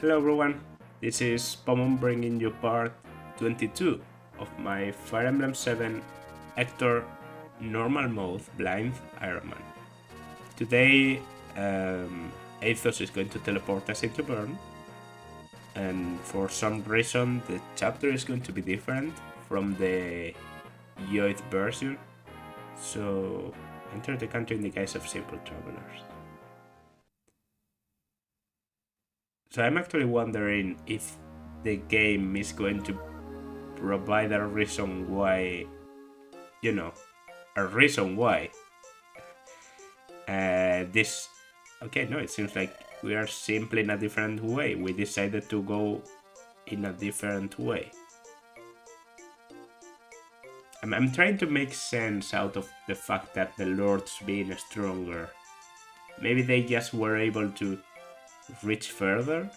Hello everyone, this is Pomon bringing you part 22 of my Fire Emblem 7 Hector Normal Mode Blind Ironman. Today, Athos is going to teleport us into Burn, and for some reason the chapter is going to be different from the Geitz version, so enter the country in the guise of simple travelers. So I'm actually wondering if the game is going to provide a reason why, a reason why this. Okay, no, it seems like we are simply in a different way. We decided to go in a different way. I'm trying to make sense out of the fact that the lords being stronger. Maybe they just were able to reach further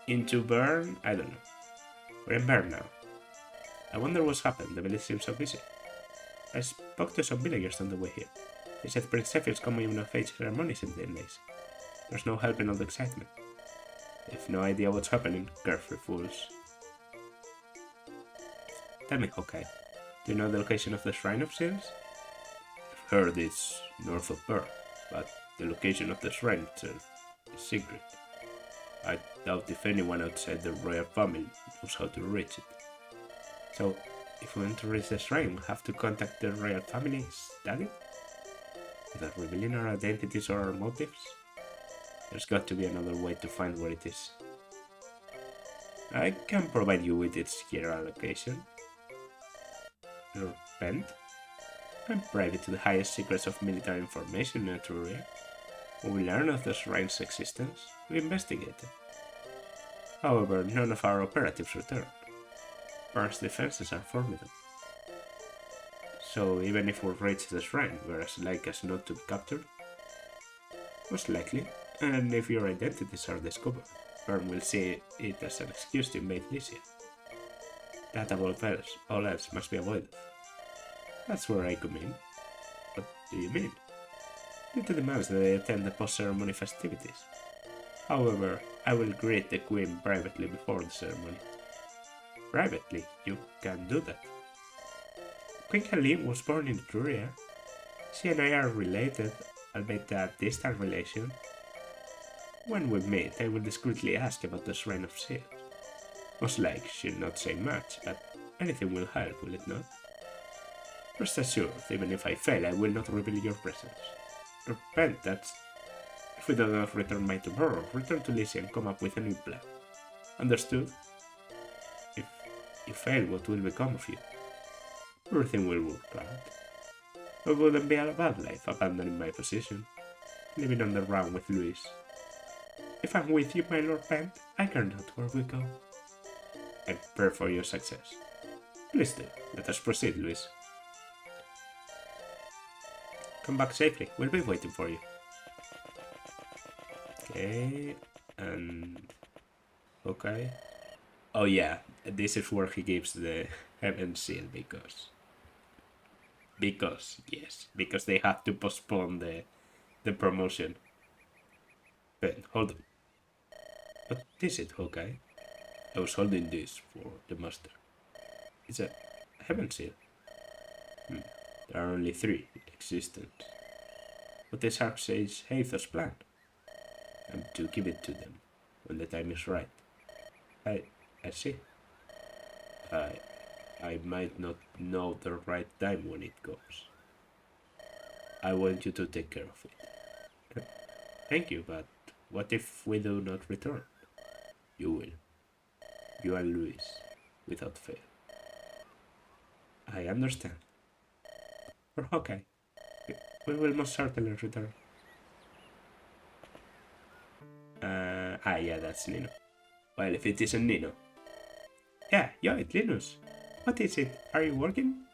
into Burn? I don't know. We're in Burn now. I wonder what's happened. The village seems so busy. I spoke to some villagers on the way here. They said Prince Zephyrs coming of age ceremonies in 10 days. There's no helping all the excitement. They have no idea what's happening, carefree fools. Tell me, Hawkeye, do you know the location of the Shrine of Seals? I've heard it's north of Burn, but the location of the shrine itself is secret. I doubt if anyone outside the royal family knows how to reach it. So, if we want to reach the shrine, we have to contact the royal family, is that it? Without revealing our identities or our motives? There's got to be another way to find where it is. I can provide you with its general location. Your bent? I'm privy to the highest secrets of military information in Etruria. When we learn of the shrine's existence, we investigate it. However, none of our operatives return. Burn's defenses are formidable. So even if we reach the shrine, we're as likely as not to be captured? Most likely, and if your identities are discovered, Burn will see it as an excuse to invade Lycia. That above all else must be avoided. That's where I come in. What do you mean? Duty demands that I attend the post-ceremony festivities. However, I will greet the Queen privately before the ceremony. Privately? You can't do that. Queen Helene was born in Etruria. She and I are related, albeit a distant relation. When we meet, I will discreetly ask about the Shrine of Seals. Most likely she'll not say much, but anything will help, will it not? Rest assured, even if I fail, I will not reveal your presence. Repent that if we do not return by tomorrow, return to Lycia and come up with a new plan. Understood? If you fail, what will become of you? Everything will work out. It wouldn't be a bad life abandoning my position, living on the run with Louis. If I'm with you, my Lord Pent, I care not where we go. I prepare for your success. Please do. Let us proceed, Louis. Come back safely. We'll be waiting for you. Okay, and... okay. Oh yeah, this is where he gives the heaven seal because, yes, because they have to postpone the promotion. But hold on. What is it, Hawkeye? I was holding this for the master. It's a heaven seal. There are only 3 in existence. What is Archsage Athos' plan? I'm to give it to them when the time is right. I see. I might not know the right time when it comes. I want you to take care of it. Thank you, but what if we do not return? You will. You and Louis, without fail. I understand. For Hawkeye, we will most certainly return. Yeah, that's Nino. Well, if it isn't Nino. Yeah, it's Linus. What is it? Are you working?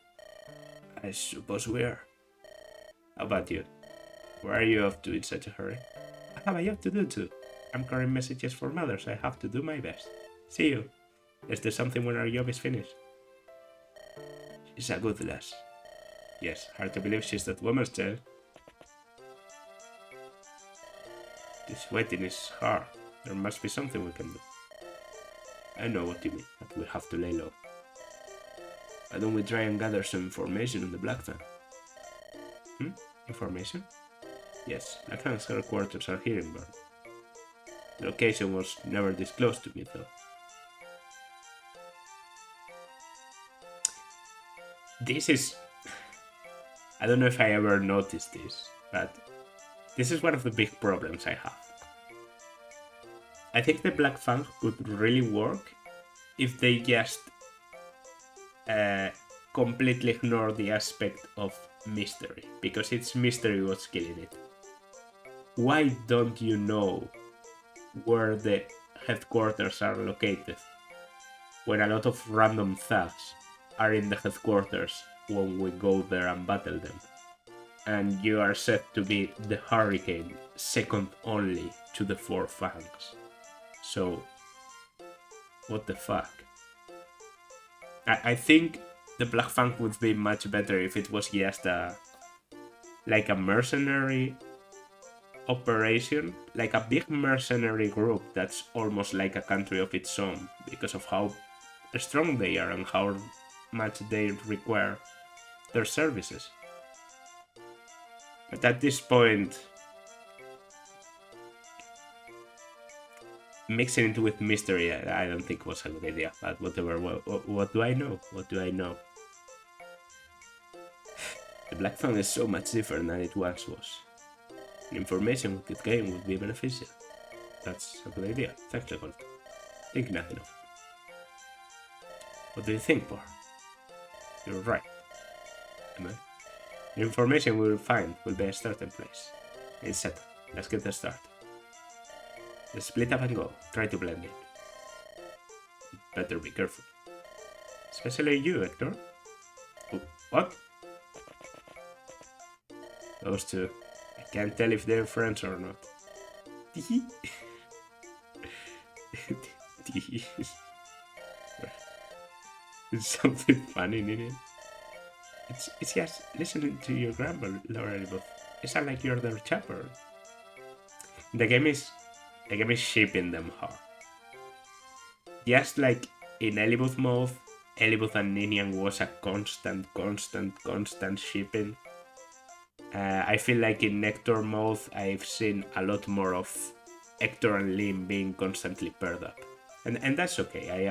I suppose we are. How about you? Where are you off to in such a hurry? I have a job to do too. I'm carrying messages for mothers. I have to do my best. See you. Let's do something when our job is finished. She's a good lass. Yes, hard to believe she's that woman's child. This waiting is hard. There must be something we can do. I know what you mean, but we have to lay low. Why don't we try and gather some information on the Black Fang? Information? Yes, Black Fang's headquarters are here in Bern. The location was never disclosed to me, though. This is... I don't know if I ever noticed this, but this is one of the big problems I have. I think the Black Fang could really work if they just completely ignore the aspect of mystery, because it's mystery what's killing it. Why don't you know where the headquarters are located when a lot of random thugs are in the headquarters when we go there and battle them? And you are said to be the Hurricane, second only to the Four Fangs. So, what the fuck? I think the Black Fang would be much better if it was just like a mercenary operation, like a big mercenary group that's almost like a country of its own because of how strong they are and how much they require their services. But at this point, mixing it with mystery, I don't think was a good idea. But whatever. What do I know? What do I know? The Black Fang is so much different than it once was. The information we could gain would be beneficial. That's a good idea. Thanks, Legold. Think nothing of it. What do you think, Bar? You're right. Am I? The information we will find will be a starting place. It's set. Let's get the start. Let's split up and go. Try to blend in. Better be careful. Especially you, Hector. Oh, what? Those two. I can't tell if they're friends or not. There's something funny in it. It's just listening to your grandma, Laura. It's not like you're their chaperone. The game is shipping them hard. Just like in Elibooth mode, Elibooth and Ninian was a constant shipping. I feel like in Nectar mode, I've seen a lot more of Hector and Lim being constantly paired up. And that's okay.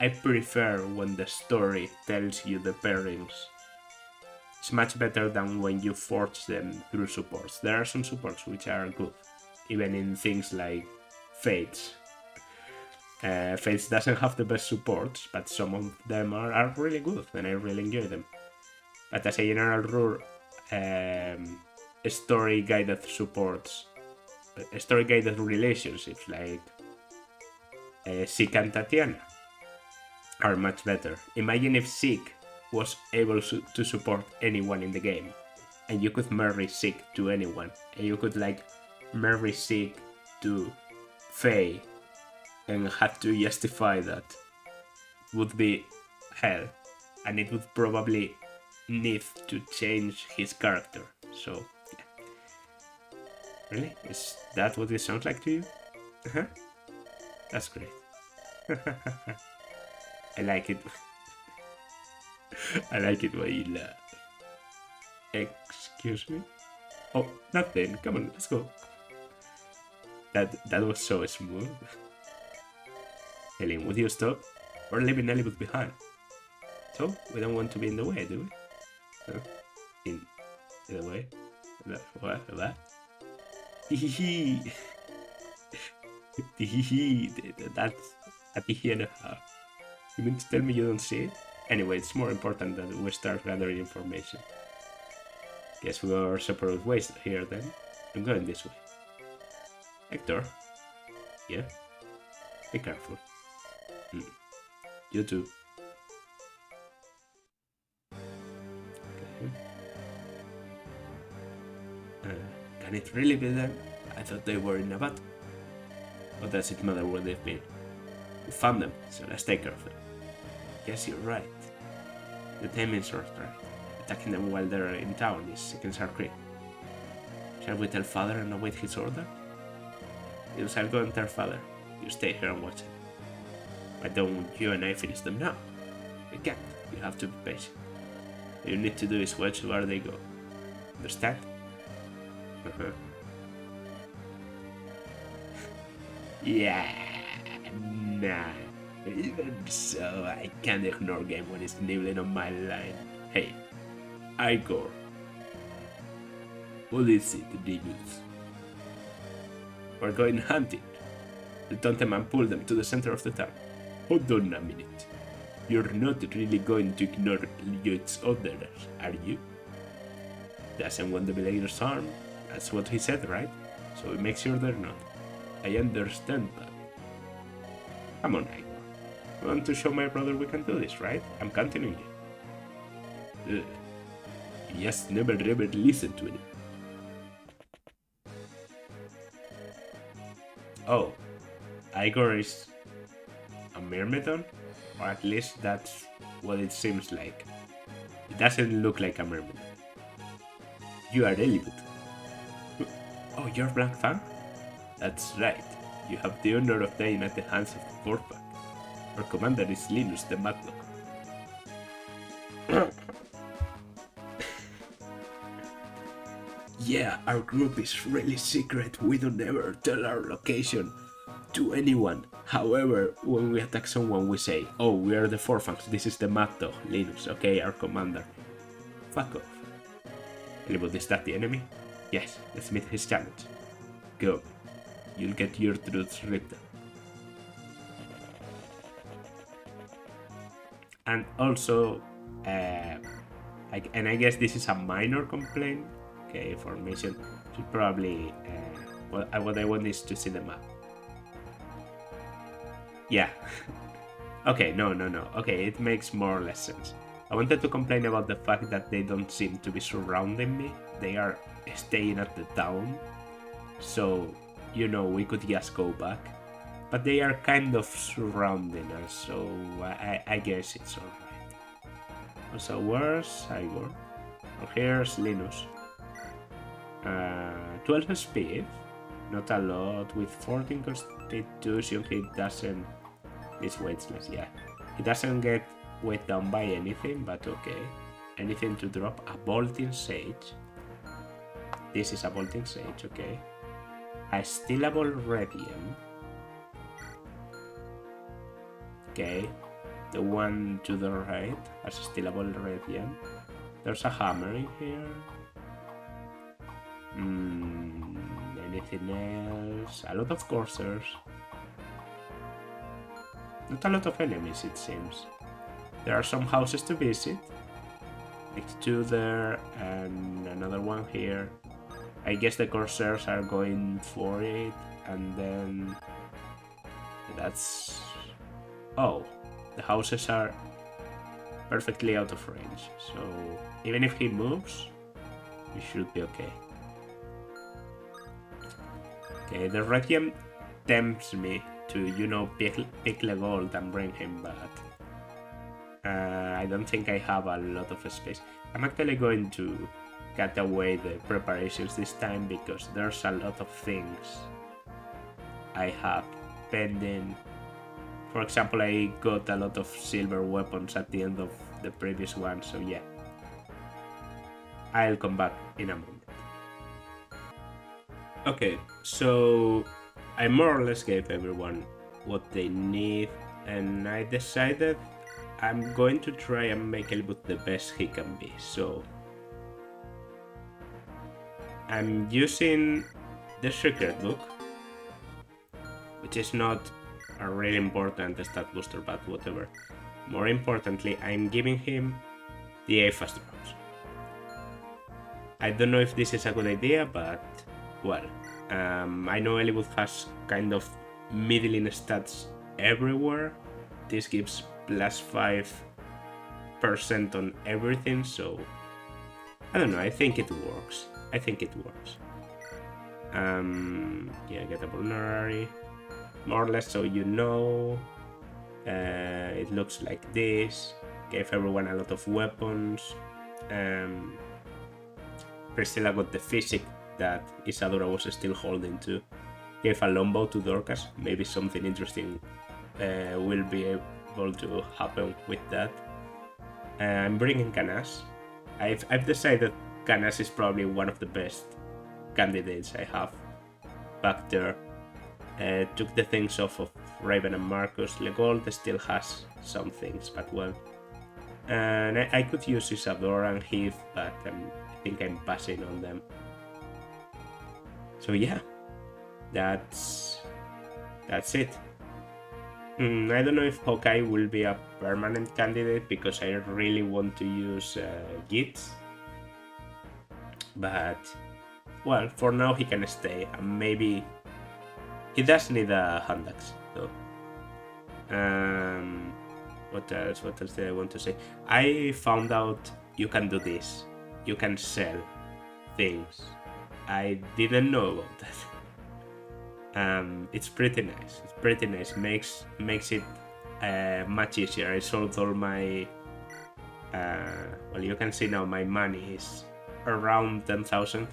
I prefer when the story tells you the pairings. It's much better than when you forge them through supports. There are some supports which are good, even in things like Fates. Fates doesn't have the best supports, but some of them are really good, and I really enjoy them. But as a general rule, story-guided supports, story-guided relationships like Zeke and Tatiana are much better. Imagine if Zeke was able to support anyone in the game, and you could marry Zeke to anyone, and you could like marry Zeke to Faye, and had to justify that. It would be hell, and it would probably need to change his character. So, yeah. Really? Is that what it sounds like to you? Uh-huh. That's great. I like it. I like it when you laugh. Excuse me? Oh, nothing. Come on, let's go. That was so smooth. Helen, would you stop? We're leaving Elibooth behind. So, we don't want to be in the way, do we? Huh? In the way? What? Hee. That's a tee and a half. You mean to tell me you don't see it? Anyway, it's more important that we start gathering information. Guess we go our separate ways here then. I'm going this way. Hector? Yeah? Be careful. You too. Okay. Can it really be them? I thought they were in a battle. What does it matter where they've been? We found them, so let's take care of them. Yes, you're right. The timings are right. Attacking them while they're in town is against our creed. Shall we tell father and await his order? Linus, I'll go and tell father. You stay here and watch it. Why don't you and I finish them now? We can't. You have to be patient. All you need to do is watch where they go. Understand? Yeah, nah. Even so, I can't ignore game when it's nibbling on my line. Hey, Igor. What is it, Linus? We're going hunting. The Tontem man pulled them to the center of the town. Hold on a minute. You're not really going to ignore Geitz orders, are you? Doesn't want the villager's arm. That's what he said, right? So we make sure they're not. I understand, but... Come on, Igor. I want to show my brother we can do this, right? I'm counting on you. Ugh. You just never ever listen to him. Oh, Igor is a myrmidon? Or at least that's what it seems like. It doesn't look like a myrmidon. You are Elibut. Oh, you're Black Fang? That's right. You have the honor of dying at the hands of the fourth pack. Our commander is Linus the Madlock. Yeah, our group is really secret. We don't ever tell our location to anyone. However, when we attack someone, we say, oh, we are the Forfangs. This is the Mad Dog, Linus, okay, our commander. Fuck off. Anybody, is that the enemy? Yes, let's meet his challenge. Go. You'll get your truths ripped out. And also, I guess this is a minor complaint. Okay, formation should probably. What I want is to see the map. Yeah. Okay, no. Okay, it makes more or less sense. I wanted to complain about the fact that they don't seem to be surrounding me. They are staying at the town. So, you know, we could just go back. But they are kind of surrounding us, so I guess it's alright. So where's Igor? Oh, here's Linus. 12 speed, not a lot. With 14 constitution, he doesn't... This weight's less, yeah. He doesn't get weighed down by anything, but okay. Anything to drop? A bolting sage. This is a bolting sage, okay. A stealable radium. Okay, the one to the right has a stealable radium. There's a hammer in here. Anything else? A lot of coursers. Not a lot of enemies, it seems. There are some houses to visit. Like two there and another one here. I guess the coursers are going for it, and then that's... Oh, the houses are perfectly out of range, so even if he moves, we should be okay. Okay, the Requiem tempts me to, you know, pick the gold and bring him back. I don't think I have a lot of space. I'm actually going to cut away the preparations this time because there's a lot of things I have pending. For example, I got a lot of silver weapons at the end of the previous one, so yeah. I'll come back in a moment. Okay, so I more or less gave everyone what they need, and I decided I'm going to try and make Elwood the best he can be, so I'm using the secret book, which is not a really important stat booster, but whatever. More importantly, I'm giving him the A fast drops. I don't know if this is a good idea, but well, I know Elwood has kind of middling stats everywhere. This gives plus 5% on everything, so I don't know, I think it works. Yeah, get a vulnerary. More or less, so you know. It looks like this. Gave everyone a lot of weapons. Priscilla got the physic that Isadora was still holding to. gave a longbow to Dorcas. Maybe something interesting will be able to happen with that. I'm bringing Canas. I've decided Canas is probably one of the best candidates I have back there. Took the things off of Raven and Marcus. Legold still has some things, but well. And I could use Isadora and Heath, but I think I'm passing on them. So yeah, that's it. I don't know if Hawkeye will be a permanent candidate because I really want to use Geitz. But, well, for now he can stay, and maybe he does need a Handax though. What else did I want to say? I found out you can do this. You can sell things. I didn't know about that. It's pretty nice. It's pretty nice. Makes it much easier. I sold all my. Well, you can see now my money is around 10,000.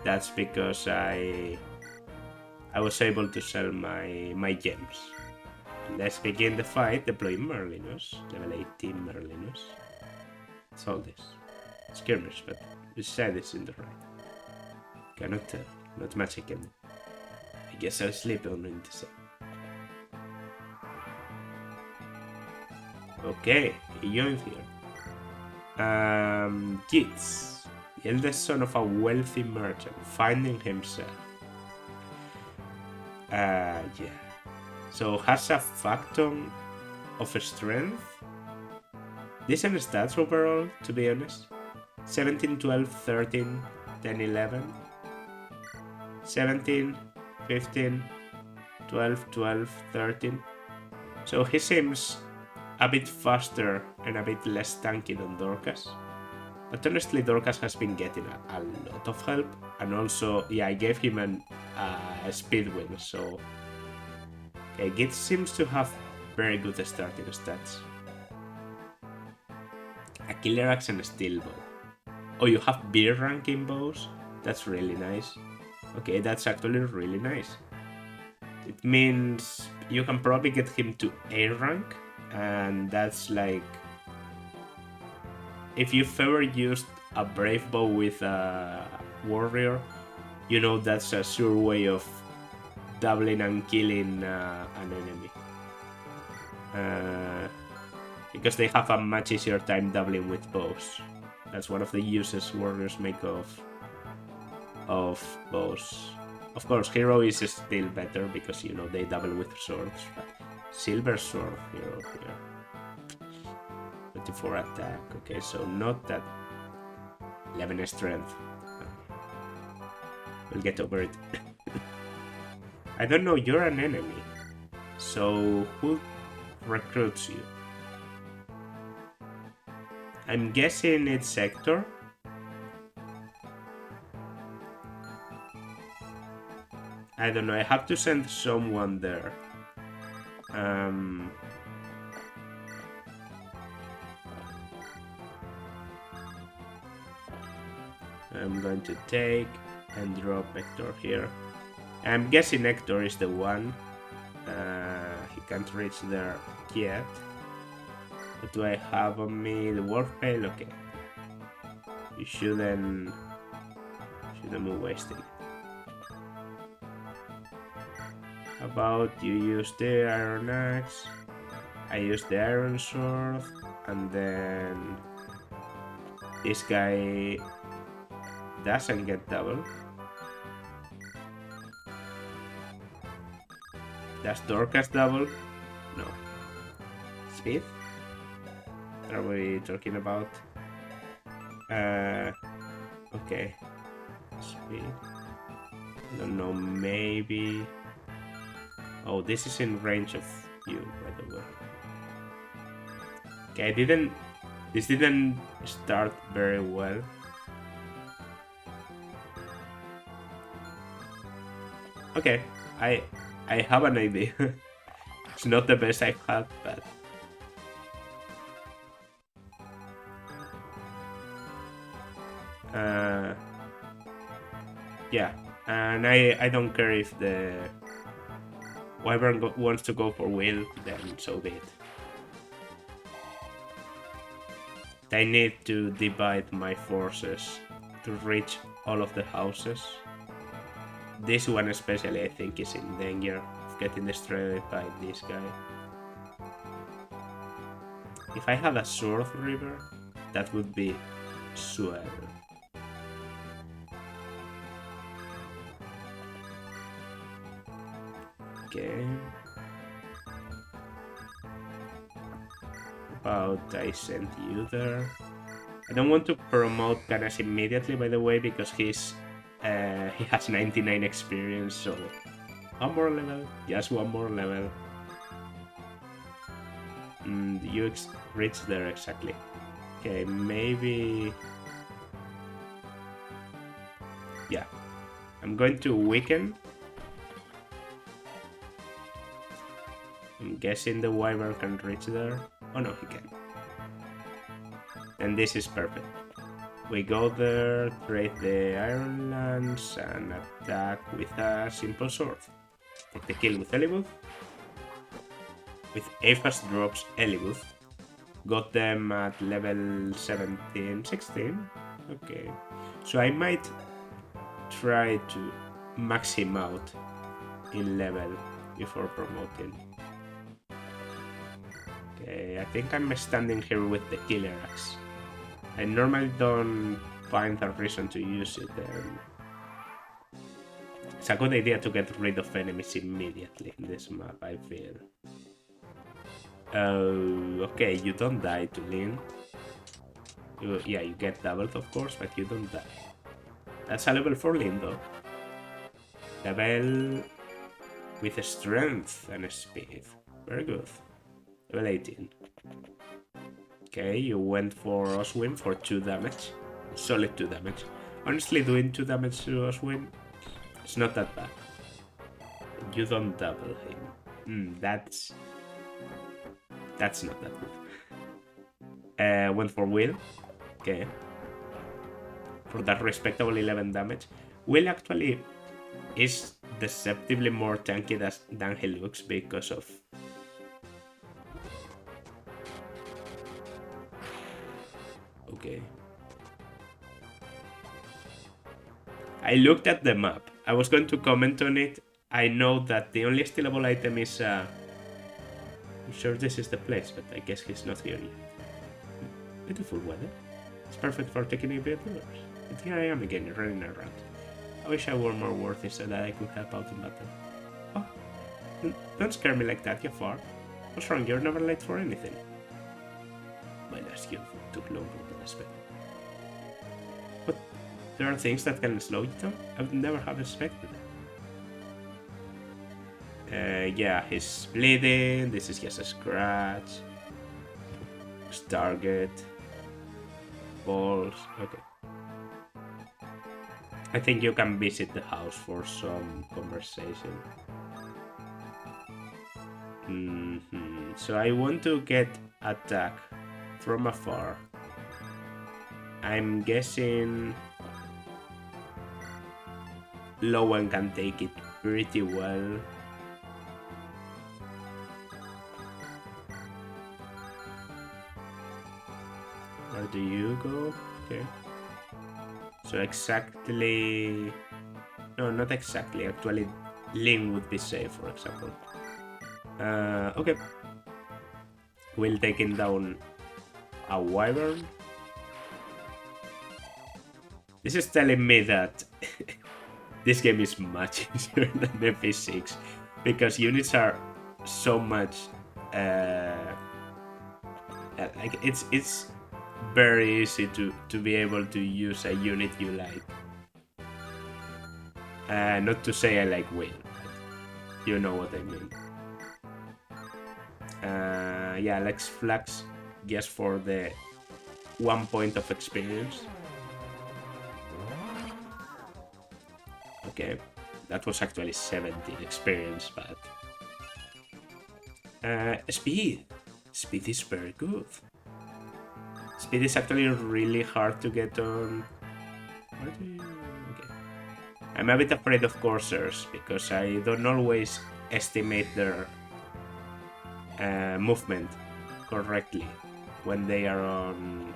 That's because I was able to sell my gems. Let's begin the fight. Deploy Merlinus. Level 18 Merlinus. It's all this. Skirmish, but this side is in the right. Cannot tell. Not much I can do. I guess I'll sleep on the side. Okay, he joins here. Geitz, the eldest son of a wealthy merchant, finding himself. Yeah. So has a factum of strength. Decent stats overall, to be honest. 17, 12, 13, 10, 11. 17, 15, 12, 12, 13. So he seems a bit faster and a bit less tanky than Dorcas. But honestly, Dorcas has been getting a lot of help. And also, yeah, I gave him a speed win, so... Okay, Geitz seems to have very good starting stats. A killer axe and a steel bow. Oh, you have B ranking bows? That's really nice. Okay, that's actually really nice. It means you can probably get him to A rank, and that's like... If you've ever used a brave bow with a warrior, you know that's a sure way of doubling and killing an enemy. Because they have a much easier time doubling with bows. That's one of the uses warriors make of bows. Of course, hero is still better because, you know, they double with swords, but silver sword hero here. 24 attack, okay, so not that. 11 strength. We'll get over it. I don't know, you're an enemy. So who recruits you? I'm guessing it's Hector. I don't know, I have to send someone there. I'm going to take and drop Hector here. I'm guessing Hector is the one. He can't reach there yet. What do I have on me? The wolf pale? Okay. You shouldn't be wasting it. How about you use the iron axe? I use the iron sword, and then this guy doesn't get double. Does Dorcas double? No. Speed? What are we talking about? Okay. Speed. I don't know, maybe... Oh, this is in range of you, by the way. Okay, this didn't start very well. Okay, I have an idea. It's not the best I've had, but... Yeah, and I don't care if the Wyvern wants to go for Will, then so be it. I need to divide my forces to reach all of the houses. This one especially, I think, is in danger of getting destroyed by this guy. If I had a Sword River, that would be swell. Okay. About I sent you there. I don't want to promote Ganesh immediately, by the way, because he has 99 experience, so one more level, just one more level. You reach there exactly. Okay, maybe... Yeah. I'm going to weaken. I'm guessing the Wyvern can reach there. Oh no, he can. And this is perfect. We go there, trade the Iron Lance, and attack with a simple sword. Take the kill with Elibooth. With A-Fast drops Elibooth. Got them at level 17, 16. Okay. So I might try to max him out in level before promoting. Okay, I think I'm standing here with the Killer Axe. I normally don't find a reason to use it, and it's a good idea to get rid of enemies immediately in this map, I feel. Okay, you don't die to Lyn. Yeah, you get doubled, of course, but you don't die. That's a level 4 Lyn, though. Level with strength and speed. Very good. Level 18. Okay, you went for Oswin for 2 damage. Solid 2 damage. Honestly, doing 2 damage to Oswin, it's not that bad. You don't double him. That's not that good. Went for Will. Okay. For that respectable 11 damage. Will actually is deceptively more tanky than he looks because of... Okay. I looked at the map. I was going to comment on it. I know that the only stealable item is... I'm sure this is the place, but I guess he's not here yet. Beautiful weather. It's perfect for taking a bit outdoors. And here I am again, running around. I wish I were more worthy so that I could help out in battle. Oh, don't scare me like that, Jafar. What's wrong? You're never late for anything. My last youth took longer than expected. But there are things that can slow you down? I would never have expected it. Yeah, he's bleeding. This is just a scratch. Target. Balls. Okay. I think you can visit the house for some conversation. So I want to get attack from afar. I'm guessing Lowen can take it pretty well. Where do you go? Okay. So exactly... No, not exactly. Actually, Lyn would be safe, for example. Okay. We'll take him down a Wyvern. This is telling me that this game is much easier than FE6 because units are so much like it's very easy to be able to use a unit you like. Not to say I like Will, but you know what I mean. Yeah, let's flax just for the 1 point of experience. Okay, that was actually 17 experience, but... Speed! Speed is very good. Speed is actually really hard to get on... Okay. I'm a bit afraid of coursers, because I don't always estimate their movement correctly when they are on.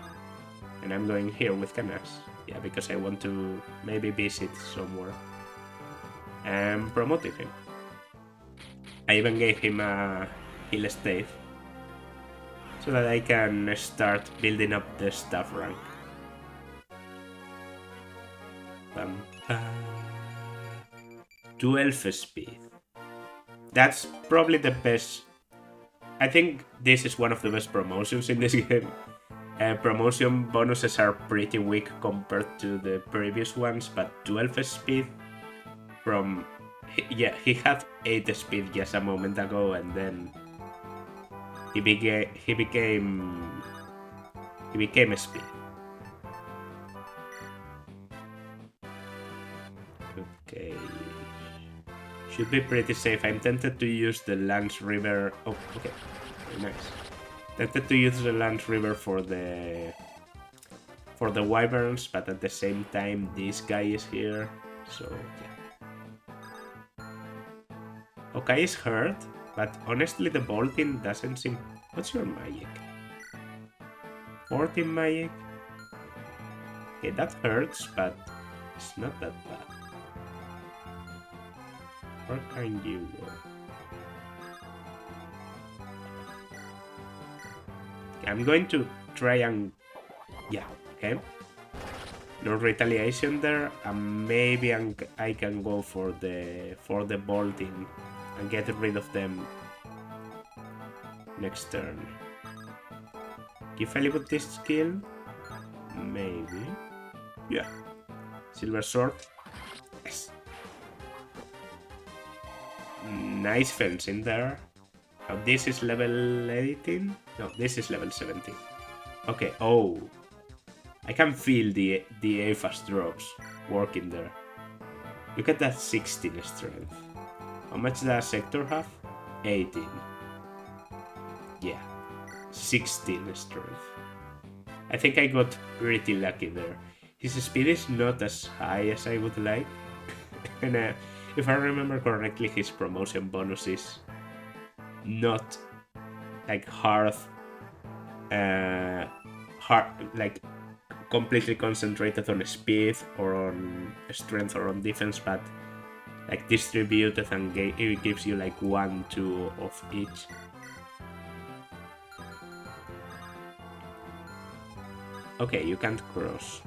And I'm going here with Canas. Yeah, because I want to maybe visit somewhere. And promoting him. I even gave him a heal stave. So that I can start building up the staff rank. 12 speed. That's probably the best. I think this is one of the best promotions in this game. Promotion bonuses are pretty weak compared to the previous ones, but 12 speed from... Yeah, he had 8 speed just a moment ago, and then he became a speed. Okay. Should be pretty safe. I'm tempted to use the Lance River. Oh, okay. Very nice. Tempted to use the Lance River for the wyverns, but at the same time this guy is here, so yeah. Okay, is hurt, but honestly the bolting doesn't seem... What's your magic? 14 magic? Okay, that hurts, but it's not that bad. Where can you go? Okay, I'm going to try and... Yeah, okay. No retaliation there, and maybe I can go for the bolting and get rid of them next turn. If I live with this skill, maybe. Yeah. Silver sword. Yes. Nice fencing there. Now this is level 18? No, this is level 17. Okay, oh. I can feel the AFAS drops working there. Look at that 16 strength. How much does Sector have? 18. Yeah. 16 strength. I think I got pretty lucky there. His speed is not as high as I would like. And if I remember correctly, his promotion bonus is not like hard, like completely concentrated on speed or on strength or on defense, but like distributed, and it gives you like 1, 2 of each. Okay, you can't cross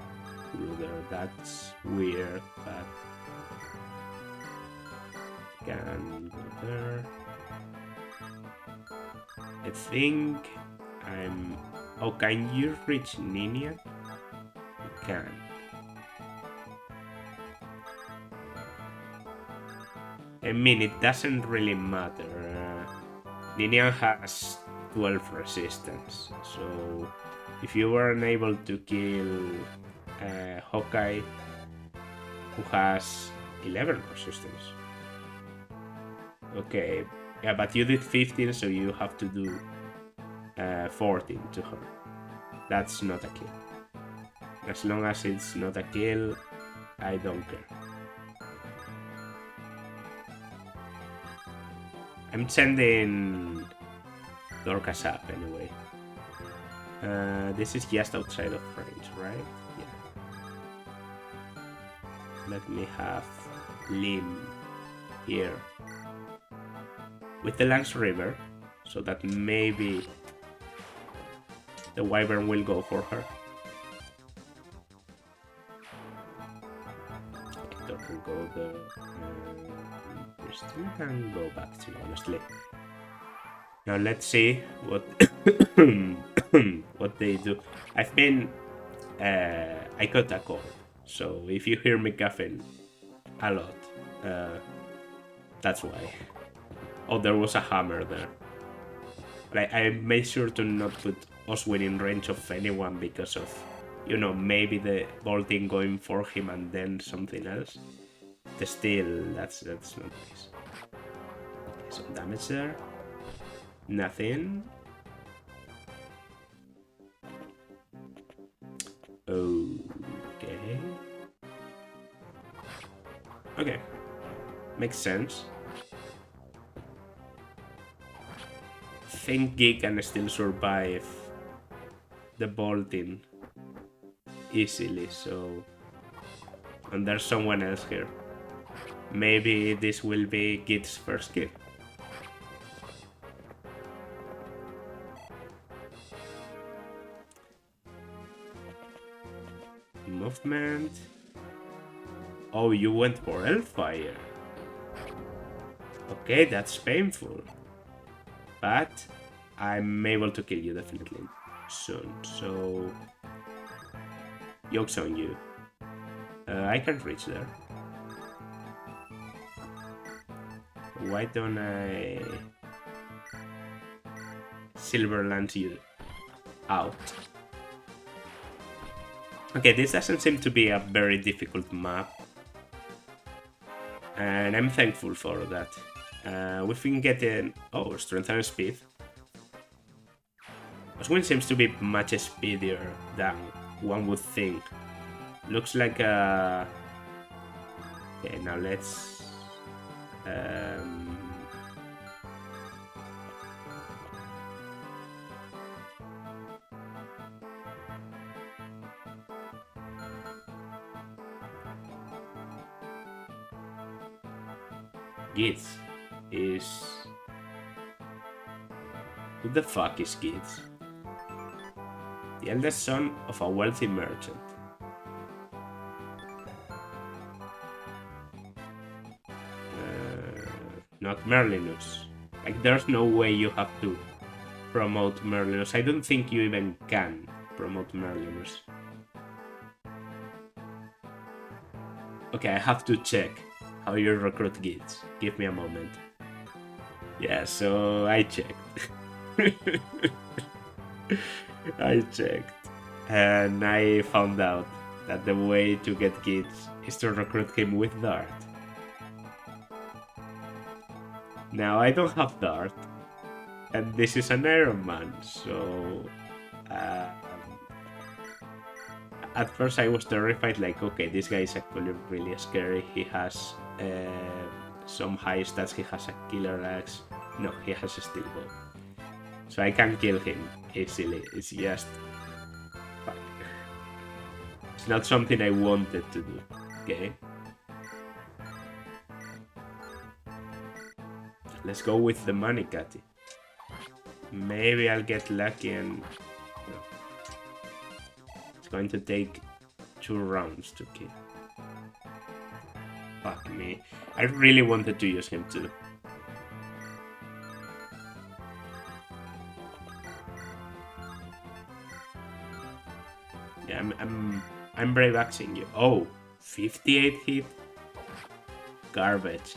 through there, that's weird, but can go there. I think I'm... Oh, can you reach Ninian? You can. I mean, it doesn't really matter. Ninian has 12 resistance, so if you were unable to kill Hawkeye, who has 11 resistance. Okay, yeah, but you did 15, so you have to do 14 to her. That's not a kill. As long as it's not a kill, I don't care. I'm sending Dorcas up anyway. This is just outside of range, right? Yeah. Let me have Lim here with the Lance River, so that maybe the wyvern will go for her. Hector can go there. Still can go back to, honestly. Now let's see what what they do. I've been I got a cold, so if you hear me coughing a lot, that's why. Oh, there was a hammer there. Like, I made sure to not put Oswin in range of anyone because of, you know, maybe the bolting going for him and then something else. But still, that's not nice. Okay, some damage there. Nothing. Okay. Okay. Makes sense. think Geek can still survive the bolting easily, so... And there's someone else here. Maybe this will be Geek's first kill. Movement. Oh, you went for Hellfire. Okay, that's painful. But I'm able to kill you definitely soon, so... Joke's on you. I can't reach there. Why don't I... Silverland you out? Okay, this doesn't seem to be a very difficult map. And I'm thankful for that. We've been getting... Oh, strength and speed. Oswin seems to be much speedier than one would think. Looks like a... Okay, now let's... Geitz is... Who the fuck is Geitz? The eldest son of a wealthy merchant. Not Merlinus. Like, there's no way you have to promote Merlinus. I don't think you even can promote Merlinus. Okay, I have to check how you recruit Geitz. Give me a moment. Yeah, so I checked. I checked. And I found out that the way to get Geitz is to recruit him with Dart. Now, I don't have Dart. And this is an Ironman, so... at first I was terrified, like, okay, this guy is actually really scary. He has some high stats, he has a killer axe. No, he has a steel bow. So I can kill him easily, it's just... Fuck. It's not something I wanted to do, okay? Let's go with the money, Catty. Maybe I'll get lucky and... No. It's going to take 2 rounds to kill. Fuck me. I really wanted to use him too. Yeah, I'm brave axing you. Oh, 58 hit? Garbage.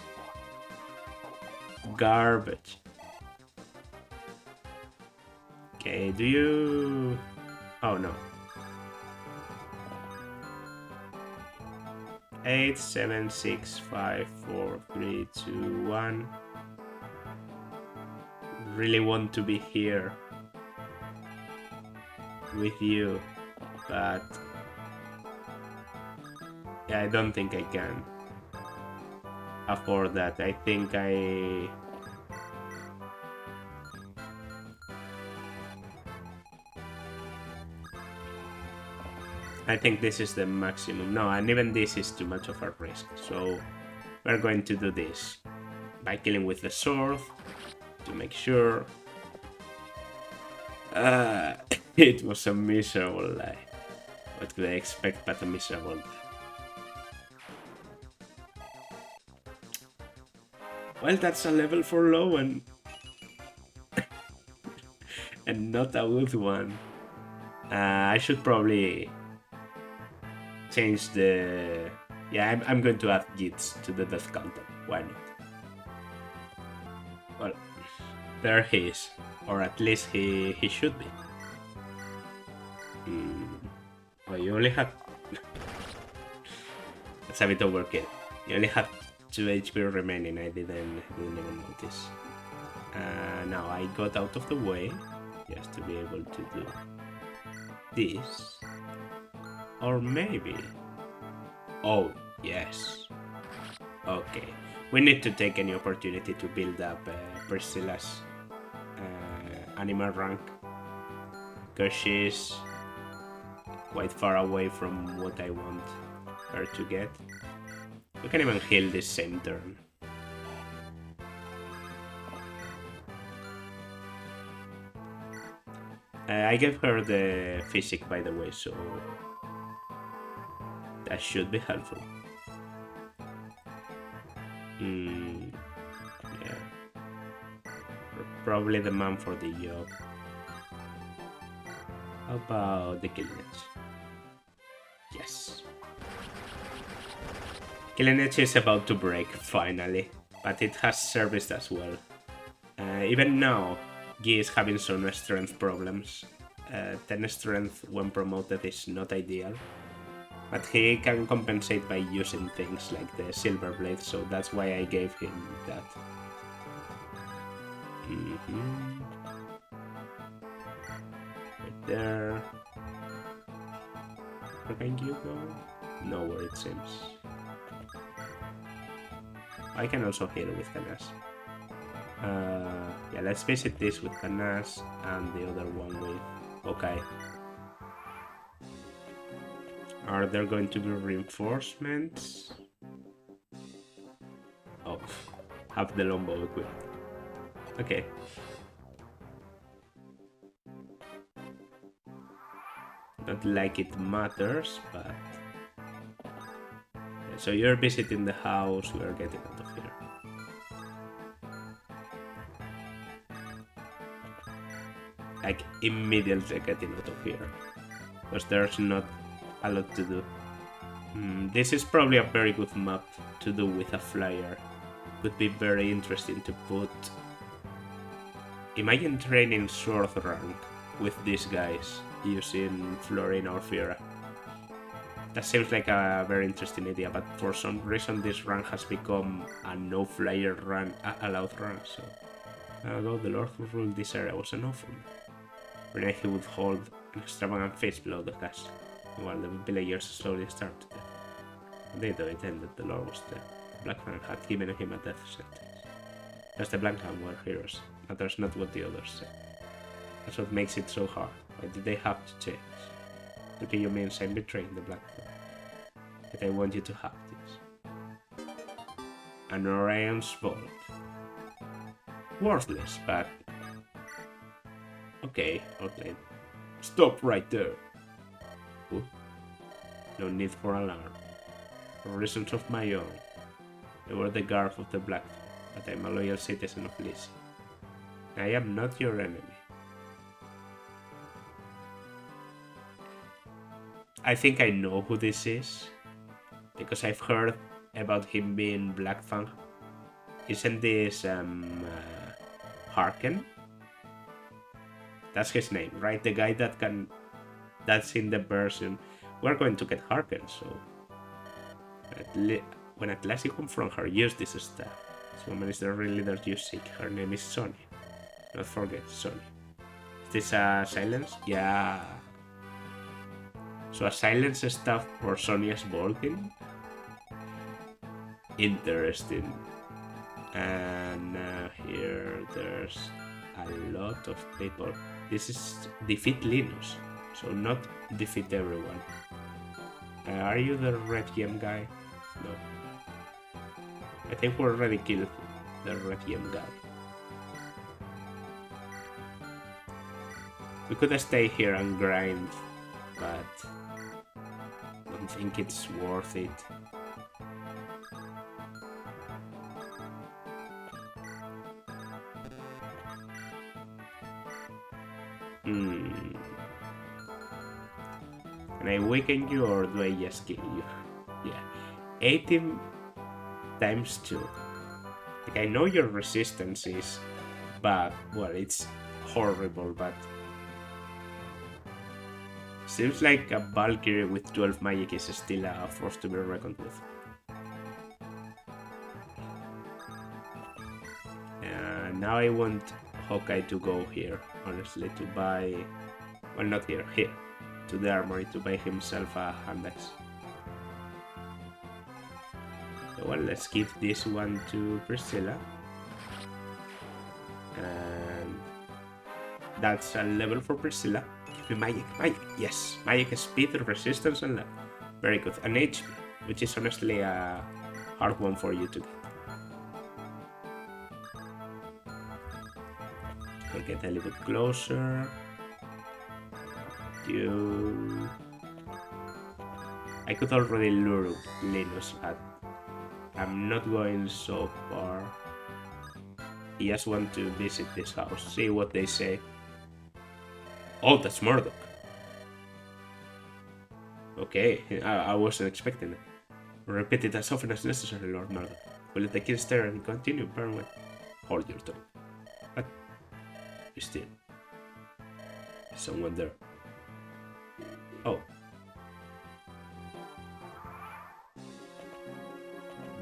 Garbage. Okay, do you... Oh no. 8, 7, 6, 5, 4, 3, 2, 1. Really want to be here with you, but yeah, I don't think I can afford that. I think I think this is the maximum. No, and even this is too much of a risk. So we're going to do this by killing with the sword to make sure. It was a miserable lie. What could I expect but a miserable lie? Well, that's a level for low and and not a good one. I should probably change the... Yeah, I'm going to add Geitz to the death counter. Why not? Well, there he is. Or at least he should be. Oh, you only have... That's a bit overkill. You only have 2 HP remaining. I didn't even notice. Now I got out of the way just to be able to do this. Or maybe... Oh, yes. Okay. We need to take any opportunity to build up Priscilla's animal rank, because she's quite far away from what I want her to get. We can even heal this same turn. I gave her the physic, by the way, so that should be helpful. Yeah. Probably the man for the job. How about the killing edge? Yes. Killing edge is about to break, finally, but it has serviced as well. Even now, Guy is having some strength problems. 10 strength when promoted is not ideal, but he can compensate by using things like the silver blade, so that's why I gave him that. Right there. Where can you go? Nowhere, it seems. I can also heal with Canas. Yeah, let's visit this with Canas and the other one with Okay. Are there going to be reinforcements? Oh, have the longbow equipped. Okay. Not like it matters, but... Yeah, so you're visiting the house, we are getting out of here. Like, immediately getting out of here. Because there's not a lot to do. This is probably a very good map to do with a flyer. Would be very interesting to put... Imagine training sword rank with these guys using Florin or Fiora. That seems like a very interesting idea, but for some reason this run has become a no flyer run, allowed run, so... Although the Lord who ruled this area was enough for me. Renee he would hold an extravagant feast below the castle, while the villagers slowly started to death. They though it ended, the Lord was dead. Blackhand had given him a death sentence. As the Blackhand were heroes, matters not what the others said. That's what makes it so hard. Why did they have to change? Look at you means I'm betraying the Blackhand. But I want you to have this. An Orion's bolt. Worthless, but... Okay, okay. Stop right there. Ooh. No need for alarm. For reasons of my own. They were the guard of the Black, but I'm a loyal citizen of Lizzie. I am not your enemy. I think I know who this is, because I've heard about him being Blackfang. Isn't this, Harken? That's his name, right? The guy that can... That's in the version. We're going to get Harken, so... When at last you confront her, use this staff. This woman is the real leader you seek. Her name is Sonny. Don't forget, Sonny. Is this a silence? Yeah. So a silence staff for Sonia's Bolkin? Interesting. And here there's a lot of people. This is defeat Linus, so not defeat everyone. Are you the red gem guy? No. I think we already killed the red gem guy. We could stay here and grind, but I don't think it's worth it. Can I weaken you or do I just kill you? Yeah. 18 times 2. Like, I know your resistance is bad. Well, it's horrible, but... Seems like a Valkyrie with 12 magic is still a force to be reckoned with. Now I want Hawkeye to go here, honestly, to buy... Well, not here, here. To the armory to buy himself a hand axe. So, well, let's give this one to Priscilla. And That's a level for Priscilla. Give me magic, magic. Yes, magic speed, resistance, and luck. Very good. And HP, which is honestly a hard one for you to get. I'll get a little bit closer. I could already lure Linus, but I'm not going so far. I just want to visit this house, see what they say. Oh, that's Murdoch. Okay, I wasn't expecting it. Repeat it as often as necessary, Lord Murdoch. Will you take it stare and continue, Burnway? Hold your tongue. But still, someone there. Oh.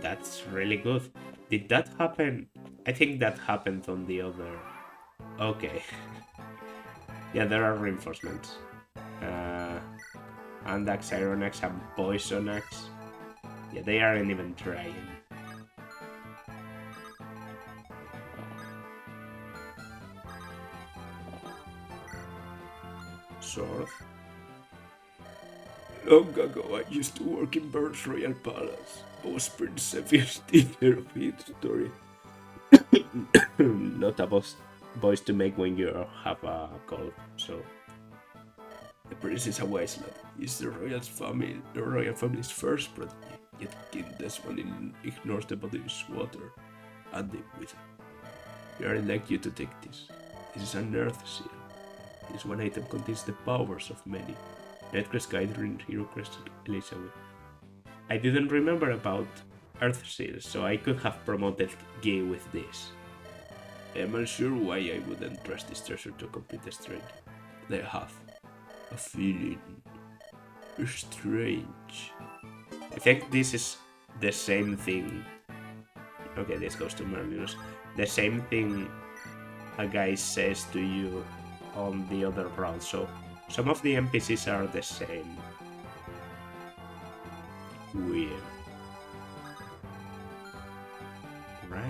That's really good. Did that happen? I think that happened on the other... Okay. Yeah, there are reinforcements. Andax, Iron Axe, and Poison Axe. Yeah, they aren't even trying. Sword. Long ago, I used to work in Burns Royal Palace. I was Prince Zephyr's teacher of history. Not a voice to make when you have a cold, so... The prince is a wise lad. He's the royal family's first protege. Yet King Desmond ignores the body's water and the wither. We are like you to take this. This is an earth seal. This one item contains the powers of many. Nightcrest Gathering, Hero Crest, Elizabeth. I didn't remember about earth seals, so I could have promoted Guy with this. I'm unsure why I wouldn't trust this treasure to complete the strength. They have a feeling strange. I think this is the same thing. Okay, this goes to Merlinus. The same thing a guy says to you on the other route. So some of the NPCs are the same. Weird. Right.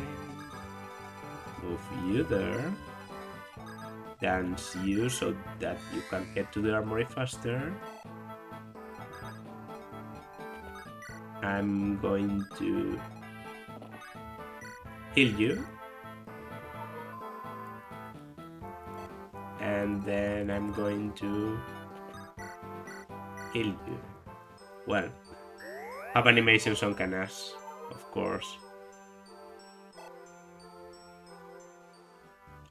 Move you there. Dance you so that you can get to the armory faster. I'm going to heal you. And then I'm going to heal you. Well, have animations on Canas, of course.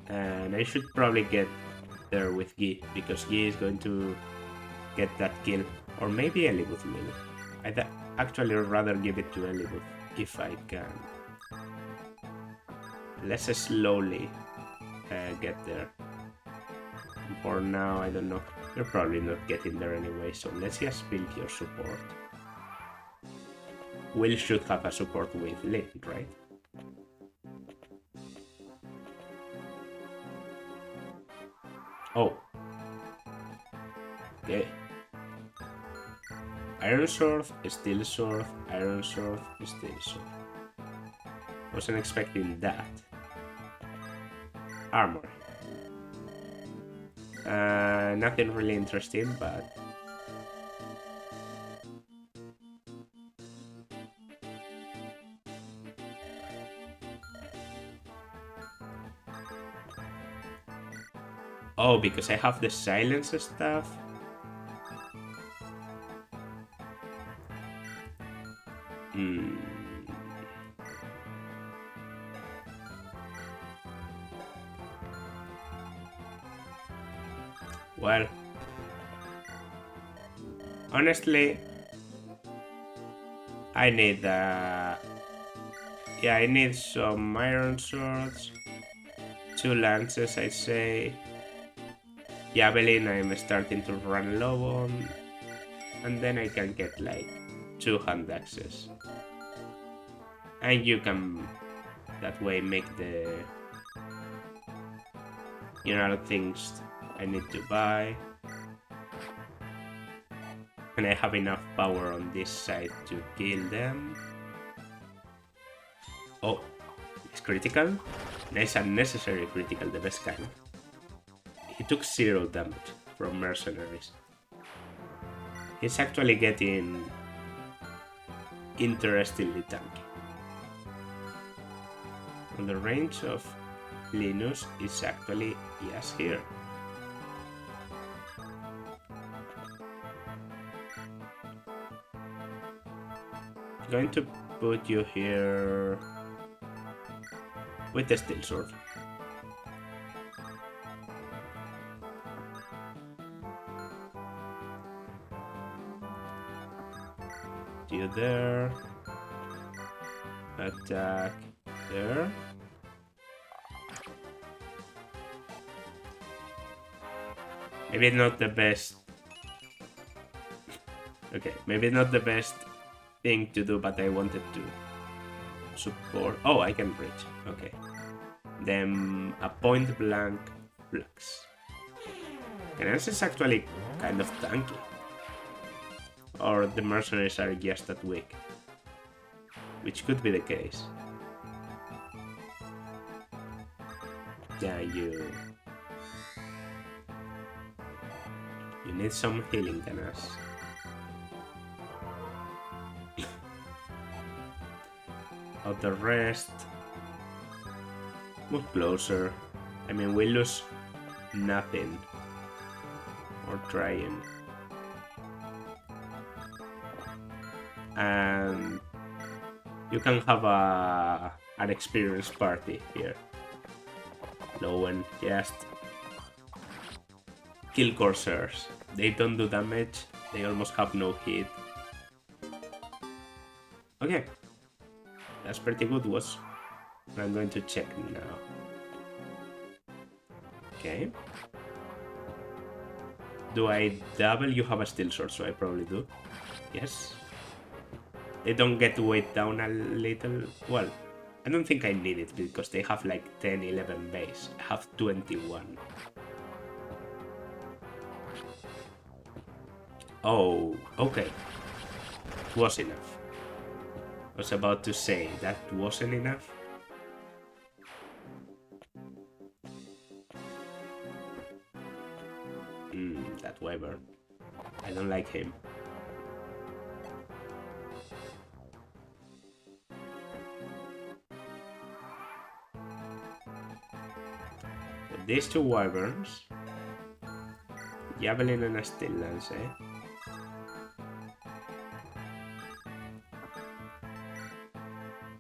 And I should probably get there with Guy, because Guy is going to get that kill. Or maybe Elibut maybe. I'd actually rather give it to Elibut if I can. Let's slowly get there. For now, I don't know. You're probably not getting there anyway, so let's just build your support. Will should have a support with Link, right? Oh. Okay. Iron Sword, Steel Sword, Iron Sword, Steel Sword. Wasn't expecting that. Armor. Nothing really interesting, but... Oh, because I have the silence stuff? Well, honestly, I need I need some iron swords, 2 lances, I say. Javelin I'm starting to run low on, and then I can get like 2 hand axes. And you can that way make the things I need to buy. And I have enough power on this side to kill them. Oh, it's critical. Nice unnecessary critical, the best kind. he took 0 damage from mercenaries. He's actually getting interestingly tanky. And the range of Linus is actually yes here. I'm going to put you here with the steel sword. You there. Attack there. Maybe not the best. Okay, maybe not the best thing to do, but I wanted to support. Oh, I can bridge. Okay. Then a point blank flux. Canance is actually kind of tanky. Or the mercenaries are just that weak. Which could be the case. Yeah, you need some healing, Canas. Of the rest, move closer. I mean, we lose nothing. Or trying. And you can have an experienced party here. Lowen, just kill Corsairs. They don't do damage, they almost have no hit. Okay, that's pretty good, was. I'm going to check now. Okay. Do I double? You have a steel sword, so I probably do. Yes. They don't get weighed down a little. Well, I don't think I need it because they have like 10, 11 base. I have 21. Oh, okay. It was enough. I was about to say that wasn't enough. That wyvern. I don't like him. With these two wyverns, javelin and a steel lance, eh?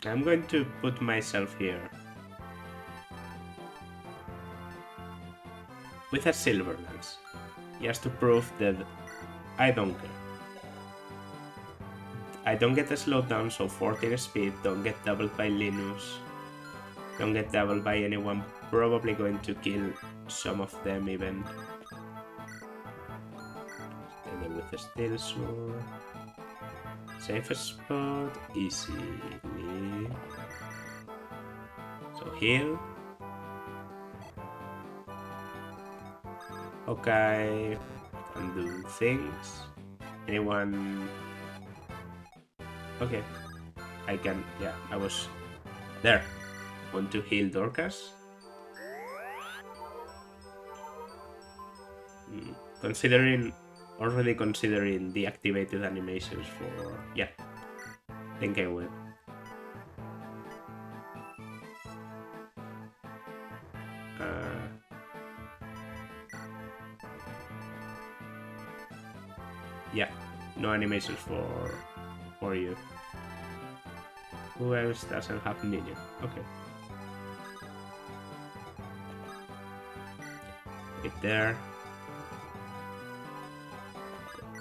I'm going to put myself here with a silver lance, just to prove that I don't care. I don't get a slowdown, so 14 speed, don't get doubled by Linus, don't get doubled by anyone, probably going to kill some of them even. And then with a steel sword. Safe spot, easily. So heal. Okay, can do things. Anyone? Okay, I can. Yeah, I was there. Want to heal Dorcas? Already considering the activated animations for... Yeah, I think I will. Yeah, no animations for you. Who else doesn't have Ninja? Okay. Get there.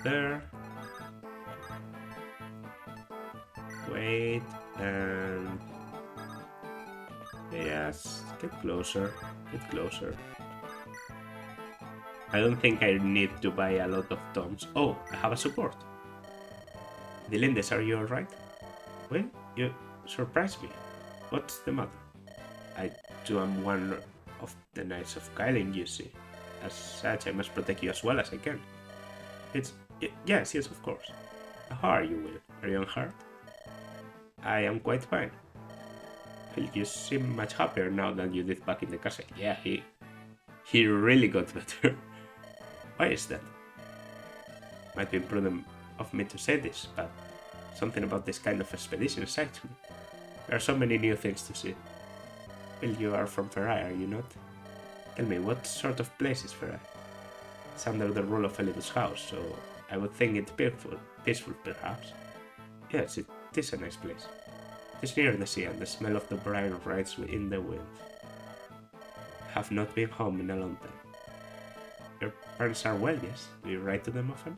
There. Wait, and yes, get closer, get closer. I don't think I need to buy a lot of tomes. Oh, I have a support. Delindes, are you alright? Well, you surprised me. What's the matter? I too am one of the Knights of Kyling, you see. As such, I must protect you as well as I can. Yes, of course. How are you, Will? Are you unhurt? I am quite fine. Well, you seem much happier now than you did back in the castle. Yeah, He really got better. Why is that? Might be prudent of me to say this, but something about this kind of expedition excites me. There are so many new things to see. Well, you are from Ferrari, are you not? Tell me, what sort of place is Ferrari? It's under the rule of Elidus' house, so I would think it peaceful perhaps. Yes, it is a nice place. It is near the sea, and the smell of the brine rides in the wind. I have not been home in a long time. Your parents are well, yes? Do you write to them often?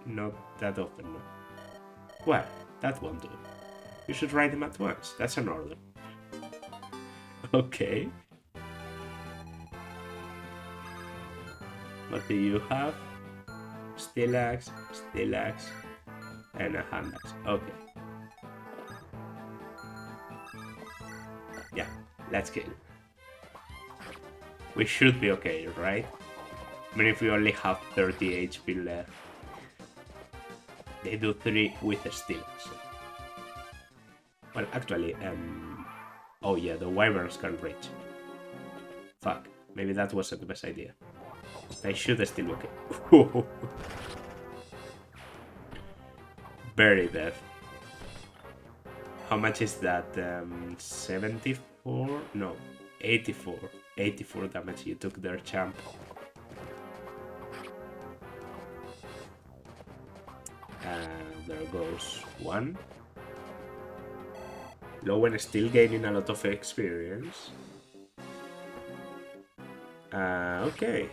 Not that often, no. Well, that won't do. You should write them at once. That's an order. Okay. What do you have? Steel axe, and a hand axe. Okay. Yeah, let's kill. We should be okay, right? Even if we only have 30 HP left. They do 3 with a steel axe. Well, actually, oh yeah, the wyverns can reach. Fuck, maybe that wasn't the best idea. I should still be okay. Very dead. How much is that? 74? No, 84. 84 damage you took there, champ. And there goes one. Lowen is still gaining a lot of experience. Okay.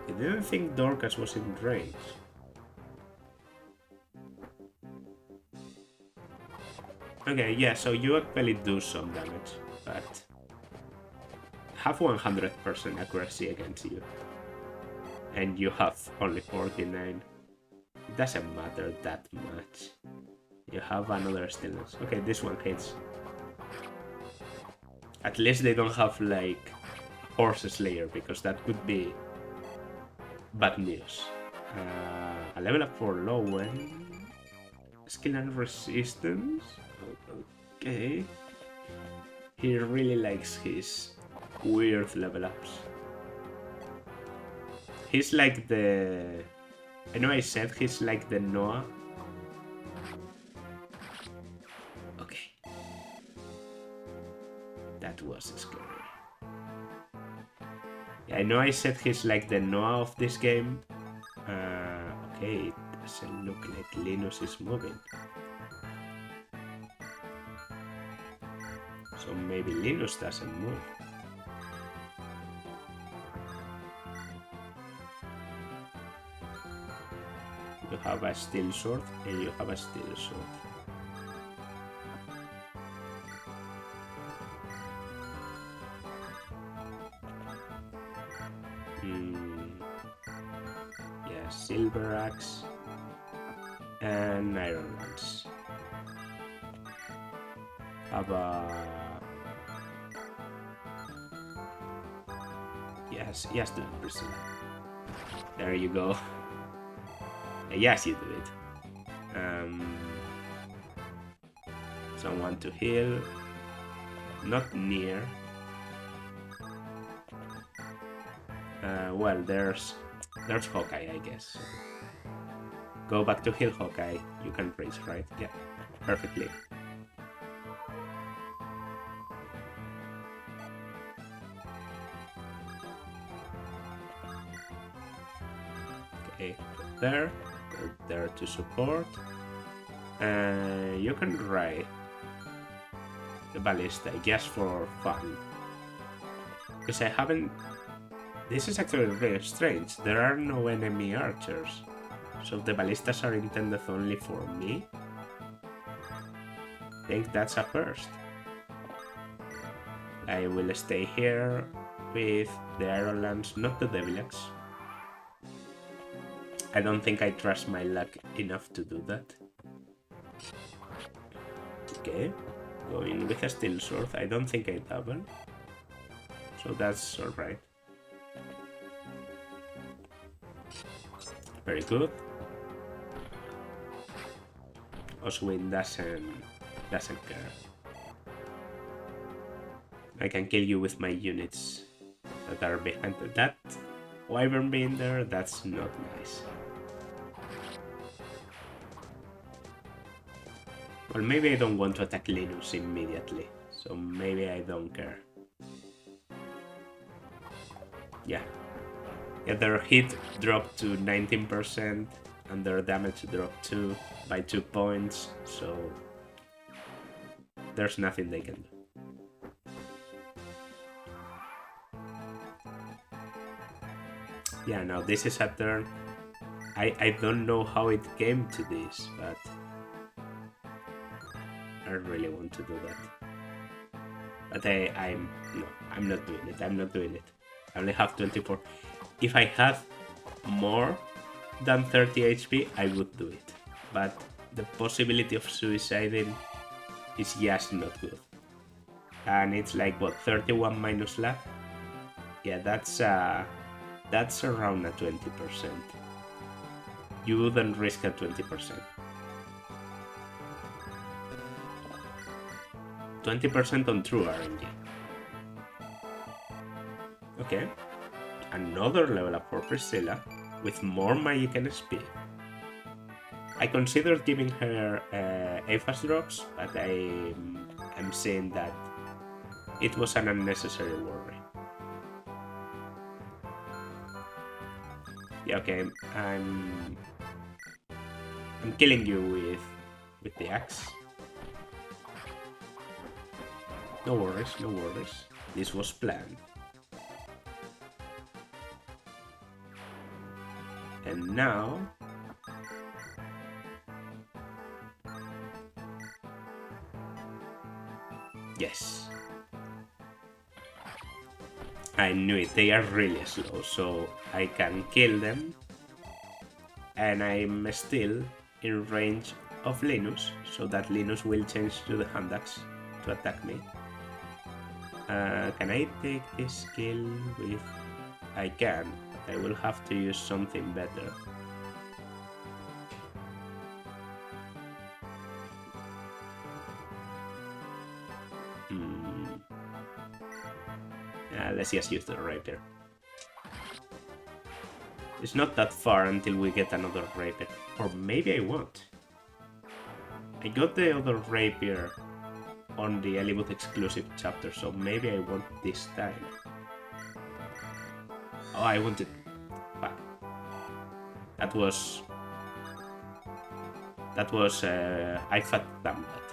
I didn't think Dorcas was in range. Okay, yeah, so you actually do some damage, but have 100% accuracy against you. And you have only 49. It doesn't matter that much. You have another stillness. Okay, this one hits. At least they don't have, like, Horse Slayer, because that could be bad news. A level up for Lowen. Skill and resistance. Okay. He really likes his weird level ups. He's like the... I know I said he's like the Noah. Okay. That was scary. Yeah, I know I said he's like the Noah of this game. Okay, it doesn't look like Linus is moving. So maybe Linus doesn't move. You have a steel sword and you have a steel sword. Yeah, silver axe and iron lance. Have a... Yes, do it, Priscilla. There you go. Yes, you do it. Someone to heal. Not near. Well, there's Hawkeye, I guess. Go back to heal Hawkeye. You can raise, right? Yeah, perfectly. Okay, go there to support. You can ride the ballista just for fun. Because I haven't... This is actually very strange. There are no enemy archers. So the ballistas are intended only for me. I think that's a first. I will stay here with the Iron Lance, not the Devil Axe. I don't think I trust my luck enough to do that. Okay, going with a steel sword. I don't think I double. So that's alright. Very good. Oswin doesn't care. I can kill you with my units that are behind that wyvern being there. That's not nice. Well, maybe I don't want to attack Linus immediately, so maybe I don't care. Yeah, their hit dropped to 19% and their damage dropped by 2 points, so there's nothing they can do. Yeah, now this is a turn. I don't know how it came to this, but I really want to do that. But I'm not doing it. I'm not doing it. I only have 24. If I had more than 30 HP, I would do it. But the possibility of suiciding is just not good. And it's like, what, 31 minus luck? Yeah, that's around a 20%. You wouldn't risk a 20%. 20% on true RNG. Okay. Another level up for Priscilla, with more magic and speed. I considered giving her AFAS drops, but I'm saying that it was an unnecessary worry. Yeah, okay, I'm killing you with the axe. No worries, no worries. This was planned. And now... Yes. I knew it, they are really slow, so I can kill them. And I'm still in range of Linus, so that Linus will change to the hand axe to attack me. Can I take this kill with... I can, but I will have to use something better. Let's just use the rapier. It's not that far until we get another rapier. Or maybe I won't. I got the other rapier on the Hollywood exclusive chapter, so maybe I won't this time. Oh, I wanted... Fuck. That was... I fucked them that.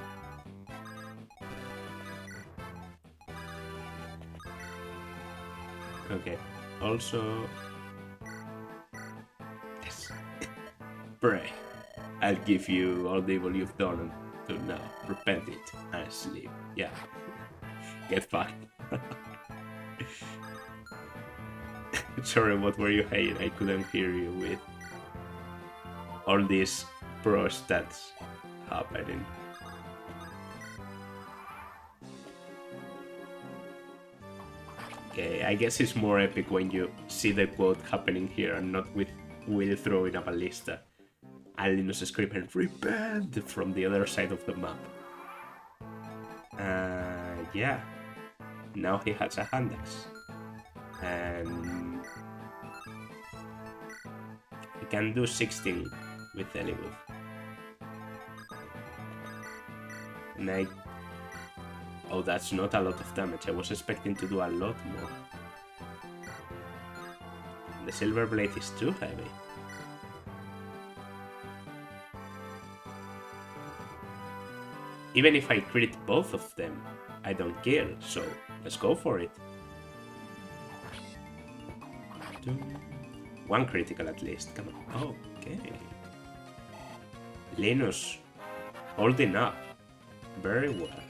Okay, also... Yes. Pray. I'll give you all the evil you've done until now. Repent it and sleep. Yeah. Get fucked. Sorry, what were you saying? I couldn't hear you with all these pro stats happening. Okay, I guess it's more epic when you see the quote happening here and not with Will throwing a ballista and Linus screaming "Repent" from the other side of the map. Yeah. Now he has a hand axe. And he can do 16 with Hollywood. And oh, that's not a lot of damage. I was expecting to do a lot more. The silver blade is too heavy. Even if I crit both of them, I don't care, so let's go for it. One critical at least, come on. Okay. Linus, holding up. Very well.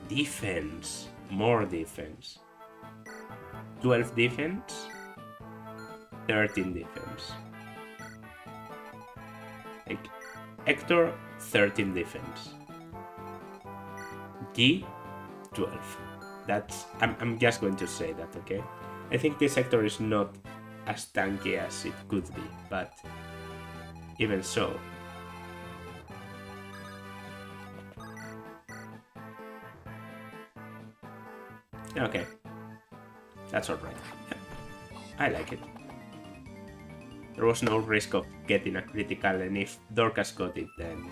Defense. More defense. 12 defense. 13 defense. Hector, 13 defense. G, 12. That's... I'm just going to say that, okay? I think this Hector is not as tanky as it could be, but even so. Okay. That's alright. Yeah, I like it. There was no risk of getting a critical, and if Dorcas got it, then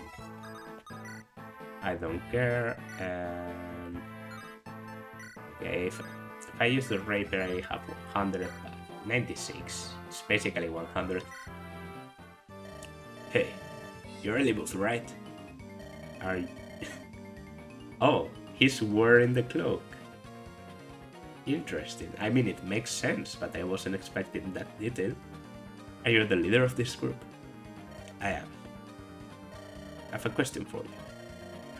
I don't care. Okay, if I use the Rapier, I have 196. It's basically 100. Hey, you're Elibus, right? Are you... Oh, he's wearing the cloak. Interesting. I mean, it makes sense, but I wasn't expecting that detail. Are you the leader of this group? I am. I have a question for you.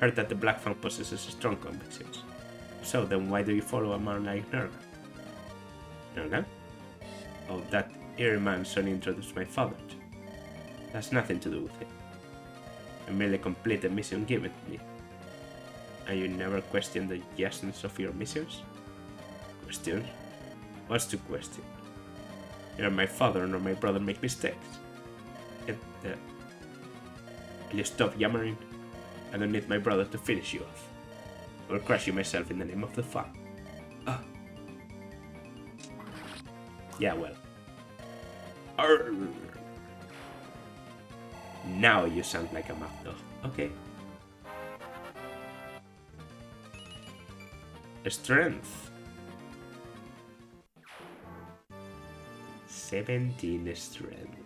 Heard that the Black Fang possesses strong convictions. So then why do you follow a man like Nerga? Nerga? Oh, that eerie man Sonny introduced my father to. That's nothing to do with it. I merely complete a mission given to me. And you never question the justness of your missions? Question? What's to question? Neither my father nor my brother make mistakes. Will you stop yammering? I don't need my brother to finish you off. I will crush you myself in the name of the Fang. Ah. Yeah, well. Arr. Now you sound like a map dog. Okay. Strength. 17 strength.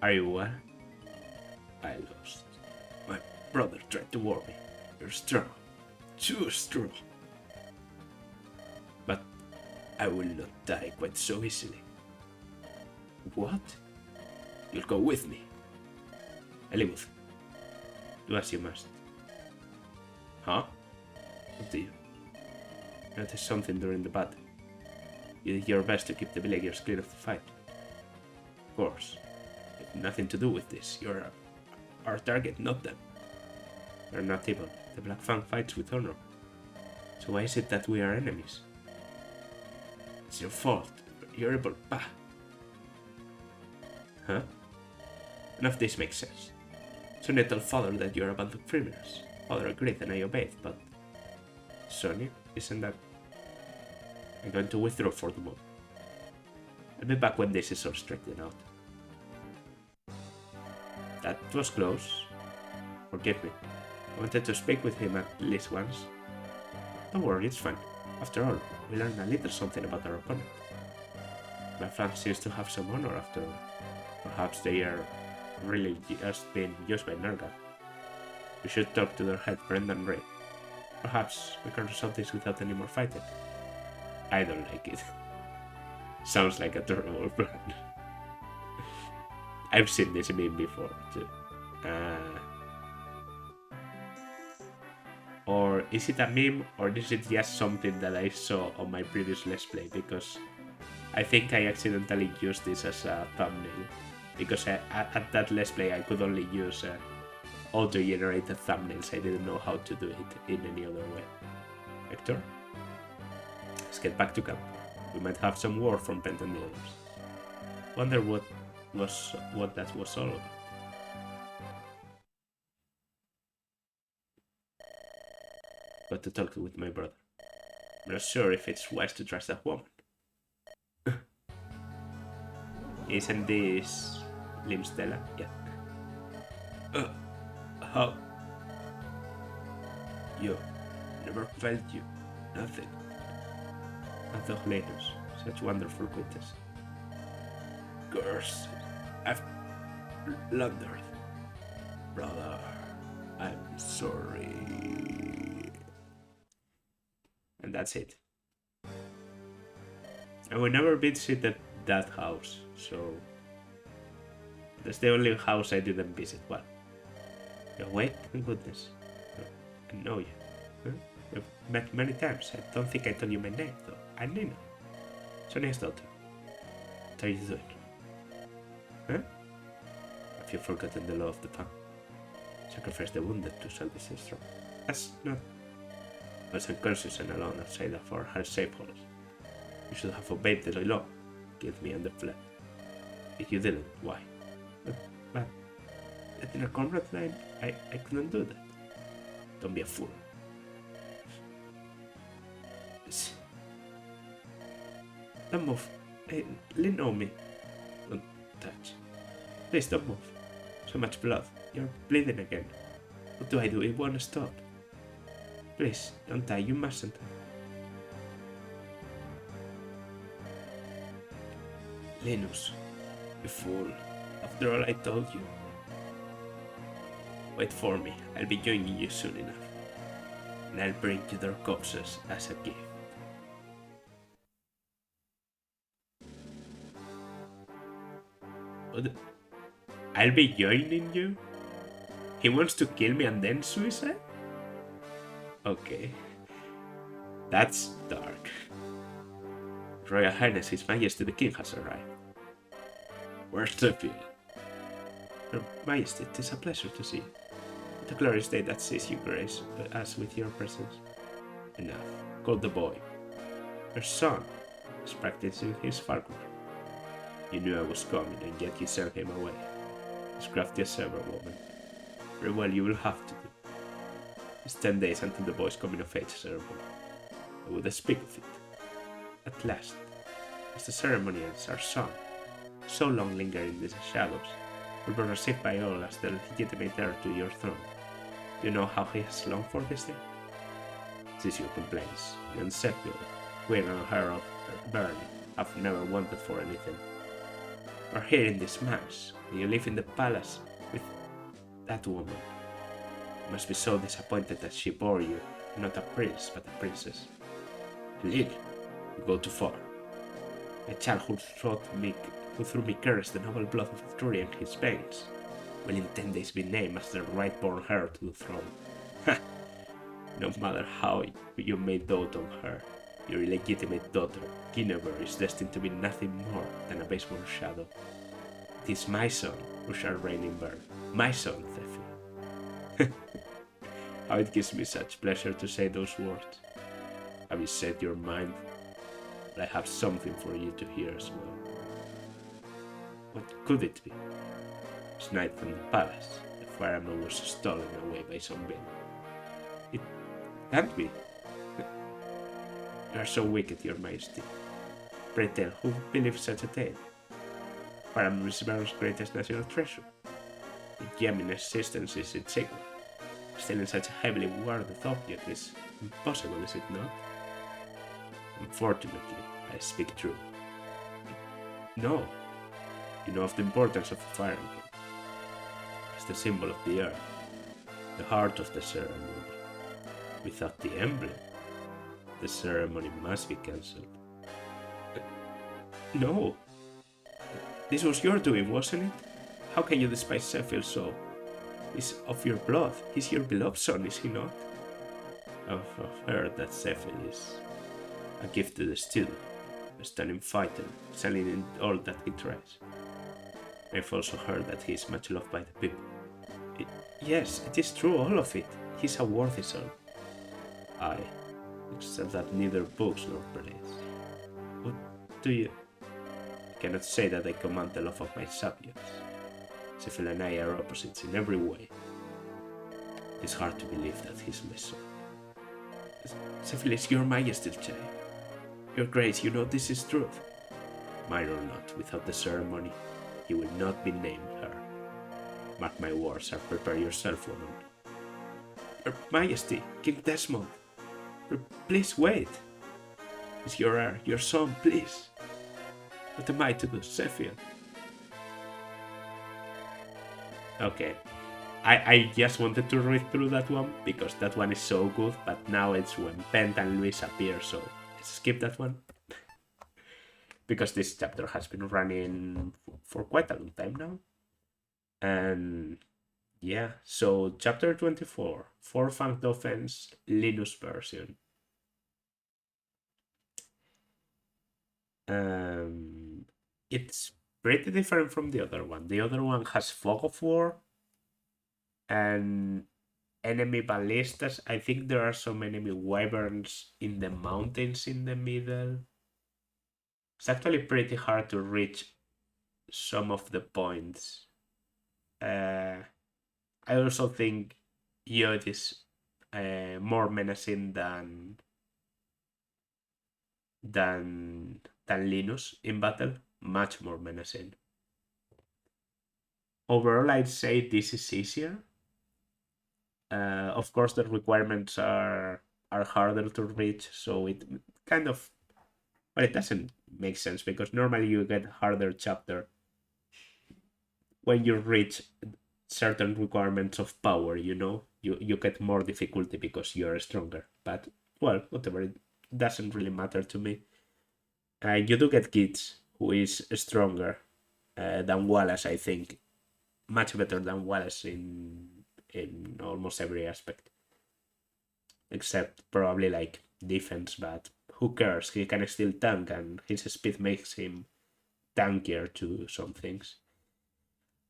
Are you what? I lost. My brother tried to warn me. You're strong. Too strong. But I will not die quite so easily. What? You'll go with me. Elibus, do as you must. Huh? What do you? Notice something during the battle. You did your best to keep the villagers clear of the fight. Of course. You have nothing to do with this. You're our target, not them. We're not evil. The Black Fang fights with honor. So why is it that we are enemies? It's your fault. You're evil. Bah! Huh? None of this makes sense. Sonia told Father that you're a band of criminals. Father agreed and I obeyed, but... Sonia, isn't that... I'm going to withdraw for the moment. I'll be back when this is all straightened out. That was close. Forgive me. I wanted to speak with him at least once. Don't worry, it's fine. After all, we learned a little something about our opponent. My flank seems to have some honor after all. Perhaps they are really just being used by Nerga. We should talk to their head, Brendan Ray. Perhaps we can resolve this without any more fighting. I don't like it. Sounds like a terrible plan. I've seen this meme before too. Or is it a meme, or is it just something that I saw on my previous Let's Play? Because I think I accidentally used this as a thumbnail. Because at that Let's Play I could only use auto-generated thumbnails. I didn't know how to do it in any other way. Hector? Let's get back to camp. We might have some word from Pent and the others. Wonder what that was all about. Got to talk with my brother. I'm not sure if it's wise to trust that woman. Isn't this Limstella? Yeah. How? Yo, never felt you. Nothing. Athochlenus, such wonderful creatures. Curse, I've blundered. Brother, I'm sorry. And that's it. And we never visited that house, so that's the only house I didn't visit. What? You're awake? Thank goodness. I know you. Huh? We've met many times. I don't think I told you my name, though. I'm Nina. Sonia's daughter. What are you doing? Huh? Have you forgotten the law of the Fang? Sacrifice the wounded to salvage the strong. That's not... I was unconscious and alone outside of our safe house. You should have obeyed the law. Killed me and the fled. If you didn't, why? But letting a comrade die, I couldn't do that. Don't be a fool. Don't move. Hey, lean on me. Don't touch. Please don't move. So much blood. You're bleeding again. What do I do? It won't stop. Please, don't die. You mustn't. Linus, you fool. After all I told you. Wait for me. I'll be joining you soon enough. And I'll bring you their corpses as a gift. But I'll be joining you? He wants to kill me and then suicide? Okay. That's dark. Royal Highness, His Majesty the King has arrived. Where's Sheffield? Your Majesty, it is a pleasure to see you. What a glorious day that sees you grace us with your presence. Enough. Call the boy. Your son is practicing his falconry. You knew I was coming, and yet you sent him away. As crafty as ever, woman. Very well, you will have to do. It's 10 days until the boy's coming of age ceremony. I would speak of it. At last, as the ceremony ends, our son, so long lingering in the shadows, will be received by all as the legitimate heir to your throne. Do you know how he has longed for this day? Cecil complains, and Sheffield, Queen and her of Bern, have never wanted for anything. You're here in this mass, and you live in the palace with that woman. You must be so disappointed that she bore you, not a prince, but a princess. Lil, you go too far. A child who through me curse the noble blood of Victoria in his veins will in 10 days be named as the right-born heir to the throne. No matter how you may dote on her, your illegitimate daughter, Guinevere, is destined to be nothing more than a baseball shadow. It is my son who shall reign in Bern. My son, Theffi. How it gives me such pleasure to say those words. Have you set your mind? But I have something for you to hear as well. What could it be? This night from the palace, the fireman was stolen away by some villain. It can't be. You are so wicked, your majesty. Pray tell, who believes such a tale? Fireman is Baron's greatest national treasure. The gem in existence is its sequel. Stealing such a heavily warded object is impossible, is it not? Unfortunately, I speak true. No. You know of the importance of the fire emblem. It's the symbol of the earth, the heart of the ceremony. Without the emblem, the ceremony must be cancelled. No. This was your doing, wasn't it? How can you despise Sheffield so? He's of your blood. He's your beloved son, is he not? I've heard that Sheffield is a gifted student, a stunning fighter, excelling in all that he tries. I've also heard that he is much loved by the people. Yes, it is true, all of it. He's a worthy son. Aye, except that neither books nor plays. What do you... I cannot say that I command the love of my subjects. Sheffield and I are opposites in every way. It is hard to believe that he's my son. Sheffield is your majesty's child. Your grace, you know this is truth. Mine or not, without the ceremony, he will not be named her. Mark my words and prepare yourself, woman. Your Majesty, King Desmond, please wait. It's your heir, your son, please. What am I to do, Sheffield? Okay, I just wanted to read through that one because that one is so good, but now it's when Pent and Luis appear, so let's skip that one. Because this chapter has been running for quite a long time now. And yeah, so chapter 24, Four-Fanged Offense, Linus version. It's pretty different from the other one. The other one has Fog of War and enemy ballistas. I think there are some enemy wyverns in the mountains in the middle. It's actually pretty hard to reach some of the points. I also think Yod is more menacing than than Linus in battle, much more menacing. Overall, I'd say this is easier. Of course, the requirements are harder to reach, so it kind of, but it doesn't make sense because normally you get harder chapter when you reach certain requirements of power. You get more difficulty because you're stronger. But well, whatever, it doesn't really matter to me. You do get Geitz, who is stronger than Wallace, I think, much better than Wallace in almost every aspect, except probably like defense. But who cares? He can still tank, and his speed makes him tankier to some things.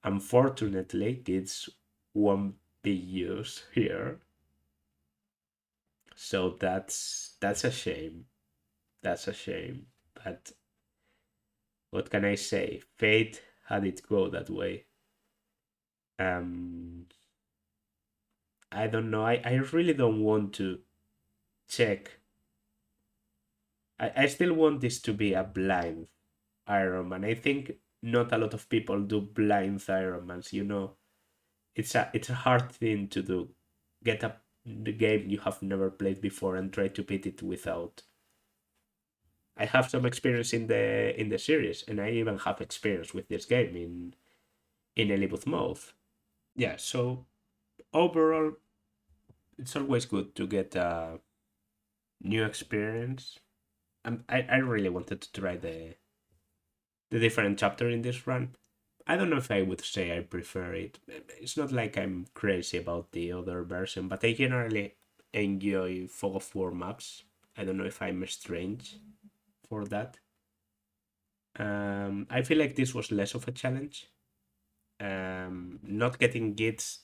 Unfortunately, kids won't be used here, so that's a shame. That's a shame. But what can I say? Fate had it go that way. Um, I don't know. I really don't want to check. I still want this to be a blind Ironman. I think not a lot of people do blind Ironmans. It's a hard thing to do. Get up the game you have never played before and try to beat it without. I have some experience in the series, and I even have experience with this game in Elibut mode. Yeah, so overall, it's always good to get a new experience. I really wanted to try the different chapter in this run. I don't know if I would say I prefer it. It's not like I'm crazy about the other version, but I generally enjoy Fog of War maps. I don't know if I'm strange for that. I feel like this was less of a challenge. Not getting Geitz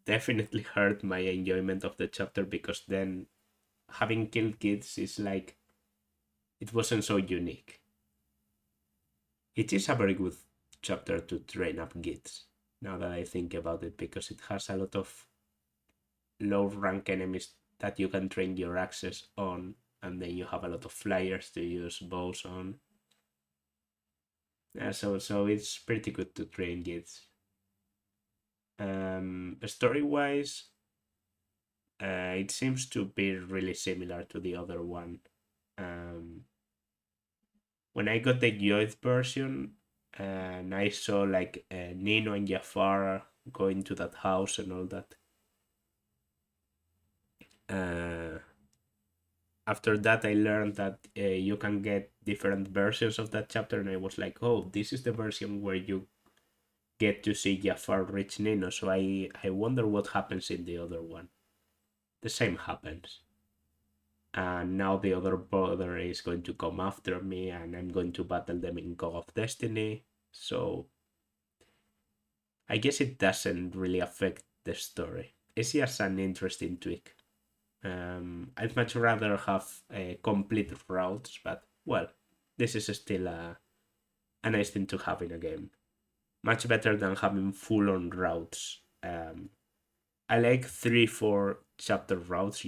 definitely hurt my enjoyment of the chapter because then having killed Geitz is like it wasn't so unique. It is a very good chapter to train up Geitz, now that I think about it, because it has a lot of low rank enemies that you can train your axes on, and then you have a lot of flyers to use bows on. So it's pretty good to train Geitz. Story wise, it seems to be really similar to the other one. When I got the Geitz version, and I saw like Nino and Jafar going to that house and all that. After that, I learned that you can get different versions of that chapter, and I was like, oh, this is the version where you get to see Jafar reach Nino. So I wonder what happens in the other one. The same happens. And now the other brother is going to come after me, and I'm going to battle them in God of Destiny. So I guess it doesn't really affect the story. It's just an interesting tweak. I'd much rather have complete routes, but well, this is still a nice thing to have in a game. Much better than having full on routes. I like 3-4 chapter routes,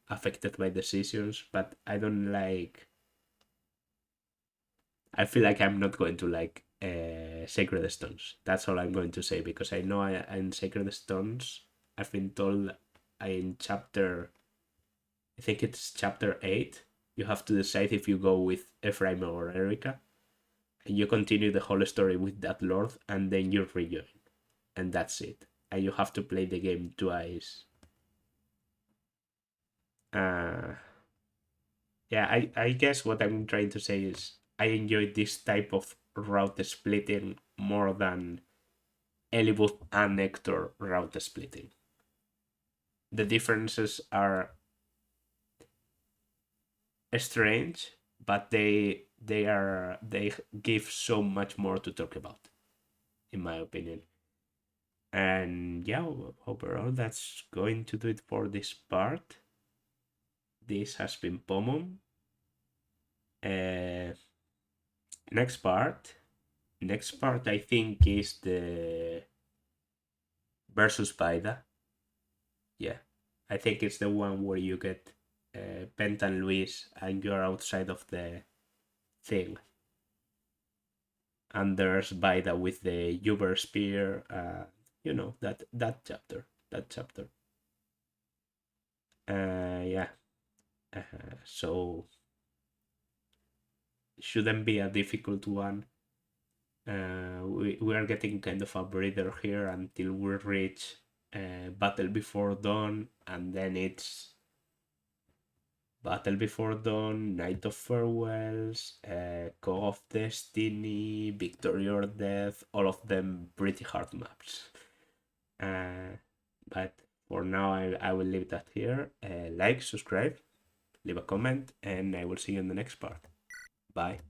affected by decisions, but I don't like. I feel like I'm not going to like Sacred Stones. That's all I'm going to say, because I know in Sacred Stones, I've been told in chapter, I think it's chapter 8, you have to decide if you go with Ephraim or Erica, and you continue the whole story with that lord, and then you rejoin, and that's it. And you have to play the game twice. Yeah, I guess what I'm trying to say is I enjoy this type of route splitting more than Elibut and Nectar route splitting. The differences are strange, but they give so much more to talk about, in my opinion. And yeah, overall, that's going to do it for this part. This has been Pomum. Uh, next part. Next part, I think, is the versus Baida. Yeah, I think it's the one where you get Penta and Luis, and you're outside of the thing. and there's Vaida with the Uber Spear. You know, that chapter. Yeah. So shouldn't be a difficult one. We are getting kind of a breather here until we reach Battle Before Dawn, and then it's Battle Before Dawn, Night of Farewells, Cog of Destiny, Victory or Death, all of them pretty hard maps. But for now, I will leave that here. Like, subscribe, leave a comment, and I will see you in the next part. Bye.